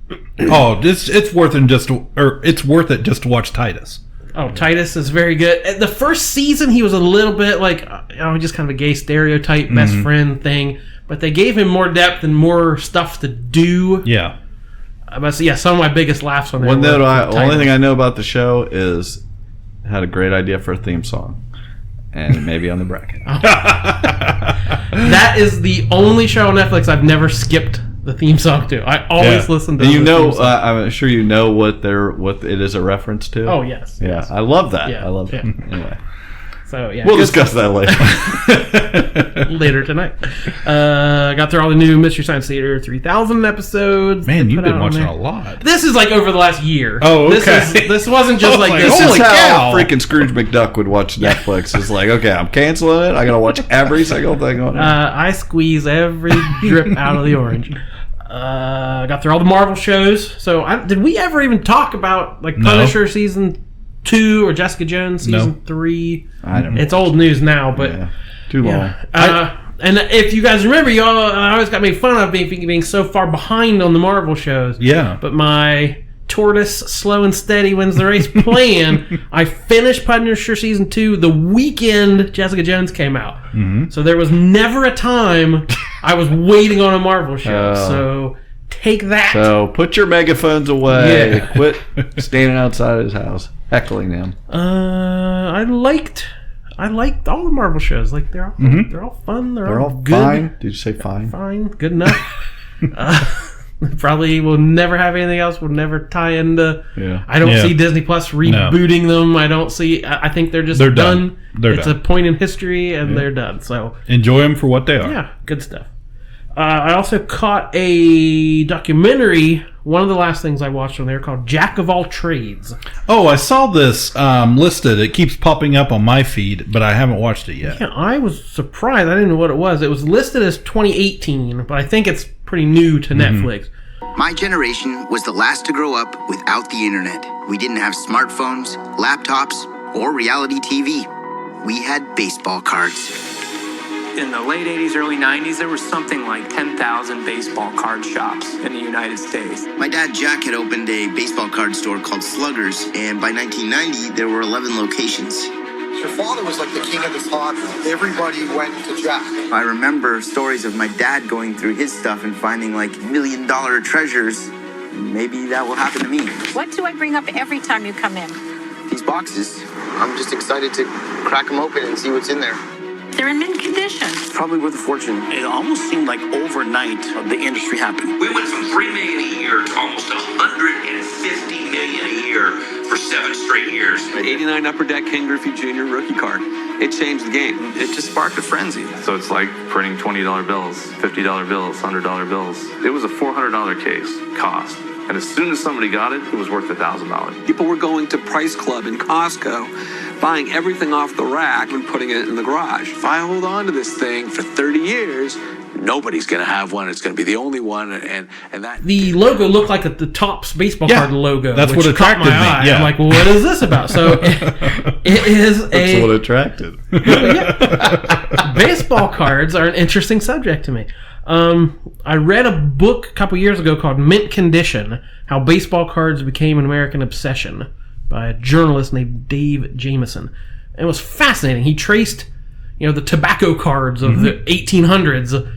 it's worth it just to watch Titus.
Oh, Titus is very good. The first season, he was a little bit like, just kind of a gay stereotype best friend thing. But they gave him more depth and more stuff to do.
Yeah.
But some of my biggest laughs on there.
The only thing I know about the show is it had a great idea for a theme song. And maybe on the bracket.
That is the only show on Netflix I've never skipped the theme song to. I always listen to
the theme song. I'm sure you know what it is a reference to.
Oh, yes.
Yeah,
yes.
I love that.
Yeah,
I love it. Anyway.
So,
we'll discuss that later.
Later tonight. Got through all the new Mystery Science Theater 3000 episodes.
Man, you've been watching a lot.
This is like over the last year.
Oh, okay.
This wasn't just
this is how freaking Scrooge McDuck would watch Netflix. It's like, okay, I'm canceling it. I gotta watch every single thing on it.
I squeeze every drip out of the orange. Got through all the Marvel shows. So did we ever even talk about Punisher season 2 or Jessica Jones season 3?
I don't know.
It's old news now, but
too long.
And if you guys remember, y'all always got made fun of being so far behind on the Marvel shows.
Yeah.
But my tortoise slow and steady wins the race plan. I finished Punisher season 2 the weekend Jessica Jones came out. So there was never a time I was waiting on a Marvel show. So take that.
So put your megaphones away. Yeah. Quit standing outside his house heckling him.
I liked all the Marvel shows. Like they're all fun. They're all good.
Fine. Did you say fine?
Fine. Good enough. Probably will never have anything else. Will never tie into.
Yeah.
I don't see Disney Plus rebooting them. I don't see. I think they're just done. It's a point in history, and they're done. So
enjoy them for what they are.
Yeah, good stuff. I also caught a documentary, one of the last things I watched on there, called Jack of All Trades.
Oh, I saw this listed. It keeps popping up on my feed, but I haven't watched it yet.
Yeah, I was surprised. I didn't know what it was. It was listed as 2018, but I think it's pretty new to Netflix.
My generation was the last to grow up without the internet. We didn't have smartphones, laptops, or reality TV. We had baseball cards.
In the late 80s, early 90s, there was something like 10,000 baseball card shops in the United States.
My dad, Jack, had opened a baseball card store called Sluggers, and by 1990, there were 11 locations.
Your father was like the king of the spot. Everybody went to Jack.
I remember stories of my dad going through his stuff and finding like $1 million treasures. Maybe that will happen to me.
What do I bring up every time you come in?
These boxes. I'm just excited to crack them open and see what's in there.
They're in mint condition.
Probably worth a fortune.
It almost seemed like overnight the industry happened.
We went from $3 million a year to almost $150 million a year for 7 straight
years. 89 Upper Deck Ken Griffey Jr. rookie card. It changed the game. It just sparked a frenzy.
So it's like printing $20 bills, $50 bills, $100 bills. It was a $400 case cost. And as soon as somebody got it, it was worth $1,000.
People were going to Price Club and Costco, buying everything off the rack and putting it in the garage. If I hold on to this thing for 30 years, nobody's going to have one. It's going to be the only one. And that...
The logo looked like the Topps baseball card logo.
That's
which
what attracted
caught my eye.
me. Yeah.
I'm like, well, what is this about? So it is
That's what attracted.
Baseball cards are an interesting subject to me. I read a book a couple years ago called Mint Condition, How Baseball Cards Became an American Obsession, by a journalist named Dave Jameson. It was fascinating. He traced, the tobacco cards of the 1800s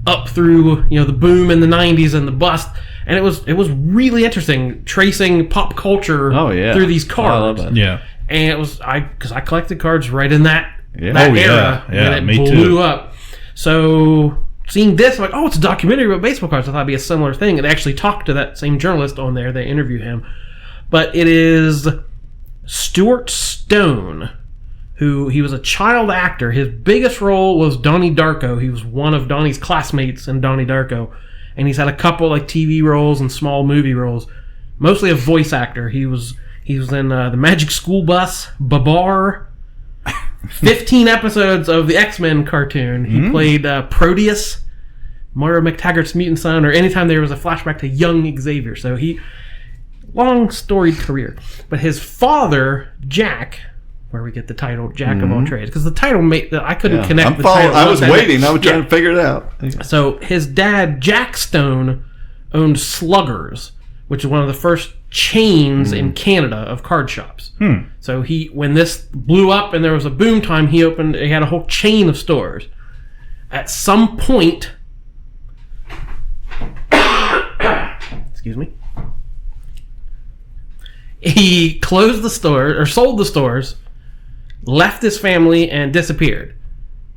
up through, the boom in the 90s and the bust. And it was really interesting tracing pop culture through these cards.
I love it.
Yeah.
And it was because I collected cards right in that
Yeah.
era
Yeah,
when it
me
blew
too.
up. So seeing this, I'm like, it's a documentary about baseball cards. I thought it'd be a similar thing. And they actually talked to that same journalist on there. They interview him. But it is Stuart Stone, who he was a child actor. His biggest role was Donnie Darko. He was one of Donnie's classmates in Donnie Darko. And he's had a couple TV roles and small movie roles. Mostly a voice actor. He was in The Magic School Bus, Babar, 15 episodes of the X-Men cartoon. He played Proteus, Moira McTaggart's mutant son, or anytime there was a flashback to young Xavier. So long storied career. But his father, Jack, where we get the title Jack of all trades, because the title I couldn't connect the title.
I was waiting. I was trying to figure it out.
So his dad, Jack Stone, owned Sluggers, which is one of the first chains in Canada of card shops. So when this blew up and there was a boom time, he had a whole chain of stores. At some point, excuse me, he closed the store or sold the stores, left his family, and disappeared,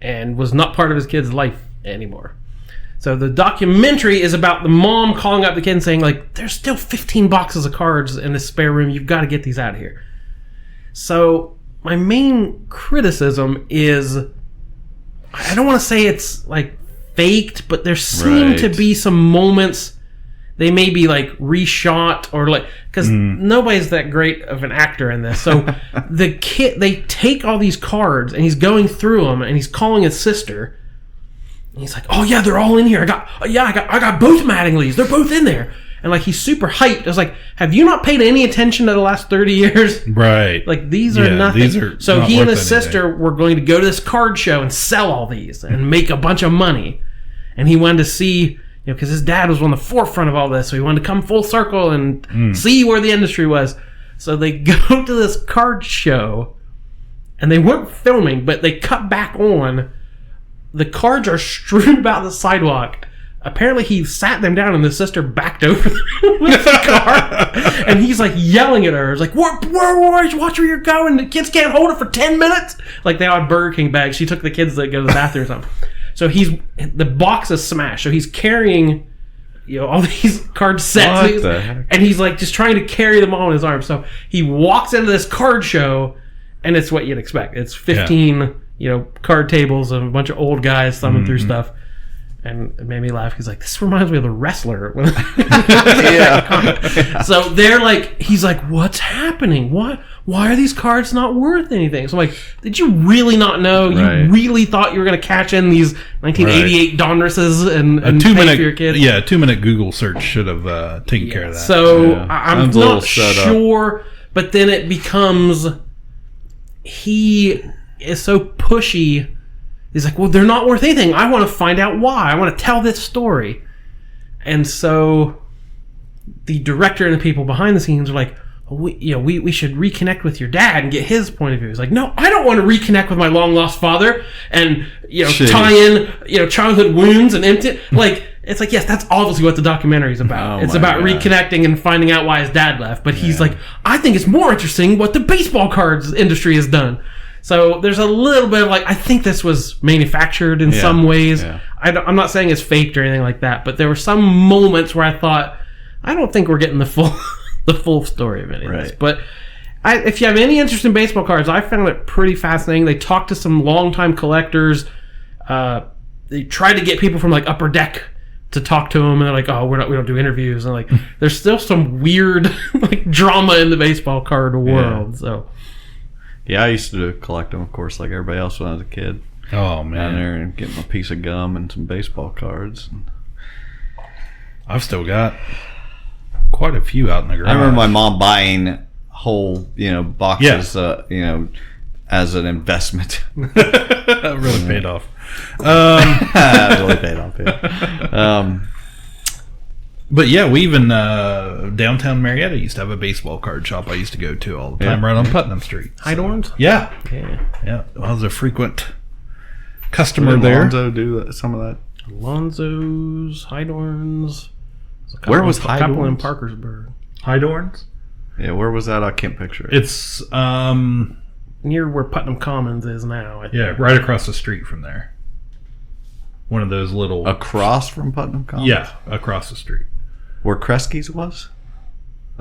and was not part of his kid's life anymore. So the documentary is about the mom calling up the kid and saying, there's still 15 boxes of cards in this spare room. You've got to get these out of here. So my main criticism is, I don't want to say it's faked, but there seem to be some moments they may be reshot or because nobody's that great of an actor in this. So the kid, they take all these cards and he's going through them and he's calling his sister. And he's like, "Oh yeah, they're all in here. I got both Mattinglys. They're both in there." And he's super hyped. I was like, "Have you not paid any attention to the last 30 years?"
Right.
These are nothing.
These are
so
not
he and
worth
his sister were going to go to this card show and sell all these and make a bunch of money. And he wanted to see, because his dad was on the forefront of all this, so he wanted to come full circle and see where the industry was. So they go to this card show, and they weren't filming, but they cut back on. The cards are strewn about the sidewalk. Apparently he sat them down and the sister backed over them with the card. And he's yelling at her. He's like, watch where you're going. The kids can't hold it for 10 minutes. They all had Burger King bags. She took the kids to go to the bathroom or something. So the box is smashed. So he's carrying all these card sets.
What the heck?
And he's just trying to carry them all in his arms. So he walks into this card show and it's what you'd expect. It's 15 card tables and a bunch of old guys thumbing through stuff. And it made me laugh. He's like, this reminds me of The Wrestler.
Yeah.
So he's like, what's happening? Why are these cards not worth anything? So I'm like, did you really not know?
Right.
You really thought you were going to catch in these 1988 Donruses and pay for your kid?
Yeah, a 2-minute Google search should have taken care of that.
So I'm not sure. But then it becomes, he is so pushy. He's like, well, they're not worth anything. I want to find out why. I want to tell this story. And so the director and the people behind the scenes are like, we should reconnect with your dad and get his point of view. He's like, no, I don't want to reconnect with my long lost father and tie in childhood wounds and empty. It's yes, that's obviously what the documentary is about. It's about reconnecting and finding out why his dad left. But he's like, I think it's more interesting what the baseball cards industry has done. So there's a little bit of I think this was manufactured in some ways. Yeah. I'm not saying it's faked or anything like that, but there were some moments where I thought, I don't think we're getting the full story of any of this. But if you have any interest in baseball cards, I found it pretty fascinating. They talked to some longtime collectors. They tried to get people from like Upper Deck to talk to them, and they're like, "Oh, we don't do interviews." And like, there's still some weird like drama in the baseball card world. So,
yeah, I used to collect them, of course, like everybody else when I was a kid.
Oh man,
down there and getting a piece of gum and some baseball cards.
I've still got quite a few out in the garage.
I remember my mom buying whole, boxes, as an investment.
That really paid off.
Really paid off. Yeah.
But yeah, we even downtown Marietta used to have a baseball card shop I used to go to all the time, right on Putnam Street.
Hydorns?
Yeah.
Yeah.
I was a frequent customer there.
Alonzo do some of that?
Alonzo's, Hydorns.
Where was
A couple in
Hydorns?
Parkersburg.
Hydorns?
Yeah, where was that? I can't picture it.
It's
near where Putnam Commons is now. I think.
Yeah, right across the street from there. One of those little
across from Putnam Commons.
Yeah, across the street.
Where Kresge's was?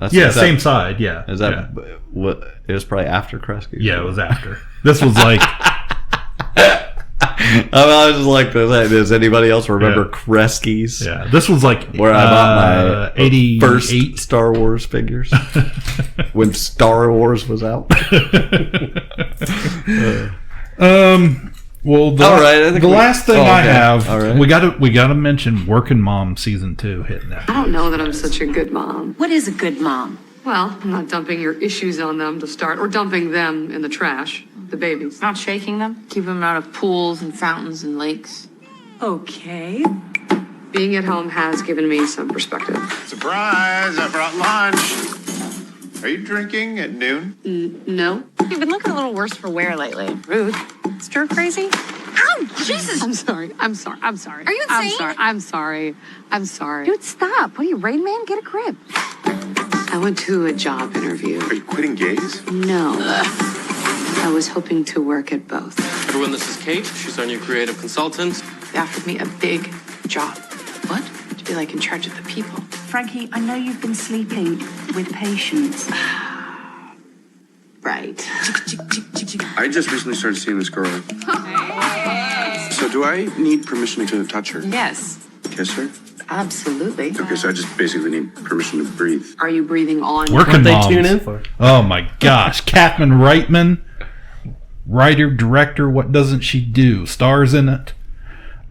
Same side. Yeah.
Is that what? It was probably after Kresge's.
Yeah, it was after. This was like.
I was just like, does anybody else remember Kresge's?
Yeah, this was like
where I bought my
88
first Star Wars figures when Star Wars was out.
Well, the last thing I have, we got to mention Working Mom season 2 hitting that.
I don't know that I'm such a good mom.
What is a good mom?
Well, I'm not dumping your issues on them to start, or dumping them in the trash, the babies.
Not shaking them, keeping them out of pools and fountains and lakes.
Okay. Being at home has given me some perspective.
Surprise! I brought lunch. Are you drinking at noon?
No.
You've been looking a little worse for wear lately.
Rude. Stir crazy?
Ow! Jesus!
I'm sorry.
Are you insane?
I'm sorry.
Dude, stop. What are you, Rain Man? Get a grip.
I went to a job interview.
Are you quitting gays?
No. I was hoping to work at both.
Everyone, this is Kate. She's our new creative consultant.
They offered me a big job. What? To be like in charge of the people.
Frankie, I know you've been sleeping with patients.
Right.
I just recently started seeing this girl. So do I need permission to touch her?
Yes.
Kiss her?
Absolutely.
Okay, so I just basically need permission to breathe.
Are you breathing on?
Working
They
Moms.
tune in for.
Oh my gosh, Catherine Reitman, writer, director. What doesn't she do? Stars in it.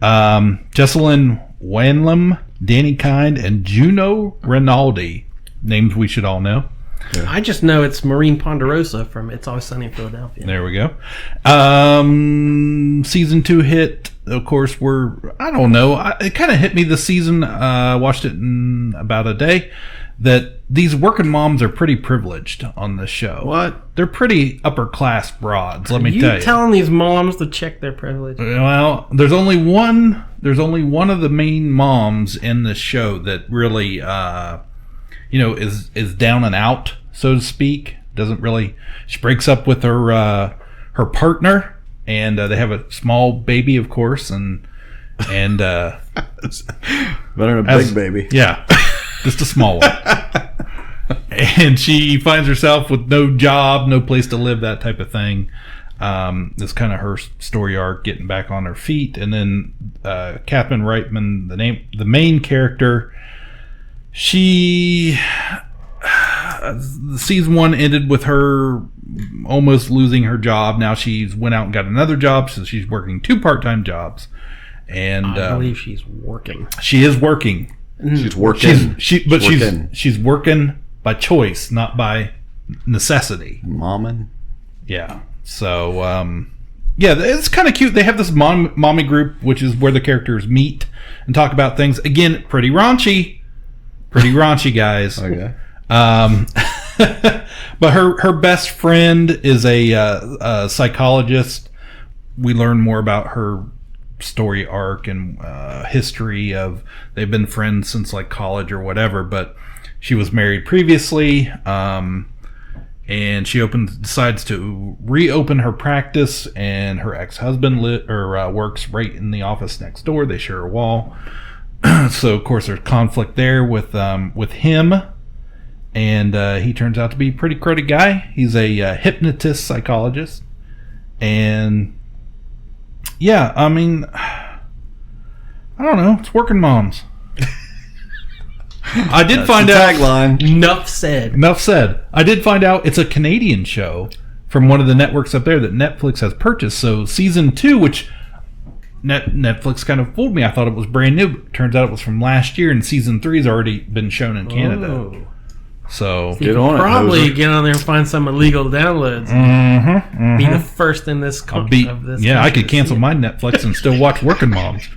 Jessalyn Wanlam, Danny Kind, and Juno Rinaldi. Names we should all know.
I just know it's Maureen Ponderosa from It's Always Sunny in Philadelphia.
There we go. Season 2 hit. Of course, I don't know. It kind of hit me this season. Watched it in about a day. That these working moms are pretty privileged on this show.
What?
They're pretty upper class broads. Let me tell you.
You telling these moms to check their privilege?
Well, there's only one of the main moms in this show that really, is down and out, so to speak. Doesn't really. She breaks up with her partner, and they have a small baby, of course, and better
than a big baby.
Yeah, just a small one. And she finds herself with no job, no place to live, that type of thing. It's kind of her story arc, getting back on her feet, and then Catherine Reitman, the main character. Season 1 ended with her almost losing her job. Now she's went out and got another job, so she's working 2 part-time jobs. And
I believe she's working.
She is working.
She's working.
She's working by choice, not by necessity.
Mommin'.
Yeah. So it's kind of cute. They have this mommy group, which is where the characters meet and talk about things. Again, pretty raunchy, guys.
Okay.
But her best friend is a psychologist. We learn more about her story arc and history of they've been friends since like college or whatever, but she was married previously, and she decides to reopen her practice, and her ex-husband works right in the office next door. They share a wall. So of course there's conflict there with him, And he turns out to be a pretty cruddy guy. He's a hypnotist psychologist. And yeah, I mean, I don't know. It's working moms. I did find out.
Tagline.
Enough said.
Enough said. I did find out it's a Canadian show from one of the networks up there that Netflix has purchased. So season 2, which Netflix kind of fooled me. I thought it was brand new. Turns out it was from last year, and season 3 has already been shown in Canada.
Oh.
So
you can probably get on there and find some illegal downloads. Be the first in this.
I could cancel my Netflix and still watch Working Moms.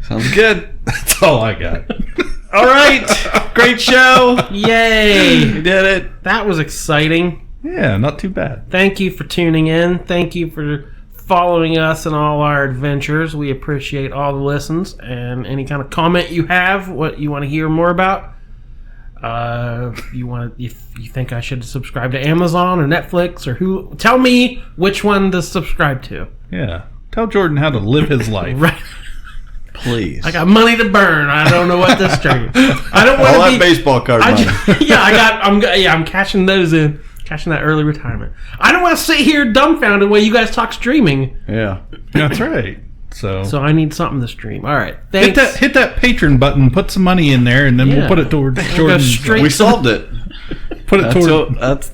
Sounds good.
That's all I got.
All right. Great show.
Yay.
We did it.
That was exciting.
Yeah, not too bad.
Thank you for tuning in. Thank you for following us in all our adventures. We appreciate all the listens and any kind of comment you have, what you want to hear more about. If you think I should subscribe to Amazon or Netflix or who, tell me which one to subscribe to.
Yeah. Tell Jordan how to live his life.
Right.
Please.
I got money to burn. I don't know what to stream. I don't want
all
to
that baseball card money.
I'm cashing those in. Cashing that early retirement. I don't want to sit here dumbfounded while you guys talk streaming.
Yeah.
That's right. So
I need something to stream. All right. Thanks.
Hit that Patreon button, put some money in there, and then we'll put it towards Jordan's.
We solved it.
Put it toward.
That's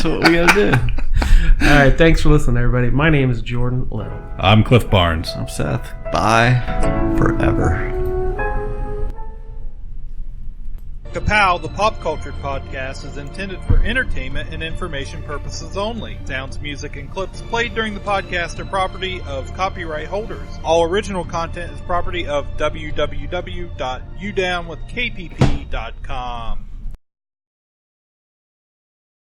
what we gotta do.
All right. Thanks for listening, everybody. My name is Jordan Little.
I'm Cliff Barnes.
I'm Seth. Bye forever.
Ka-Pow, the pop culture podcast, is intended for entertainment and information purposes only. Sounds, music, and clips played during the podcast are property of copyright holders. All original content is property of www.udownwithkpp.com.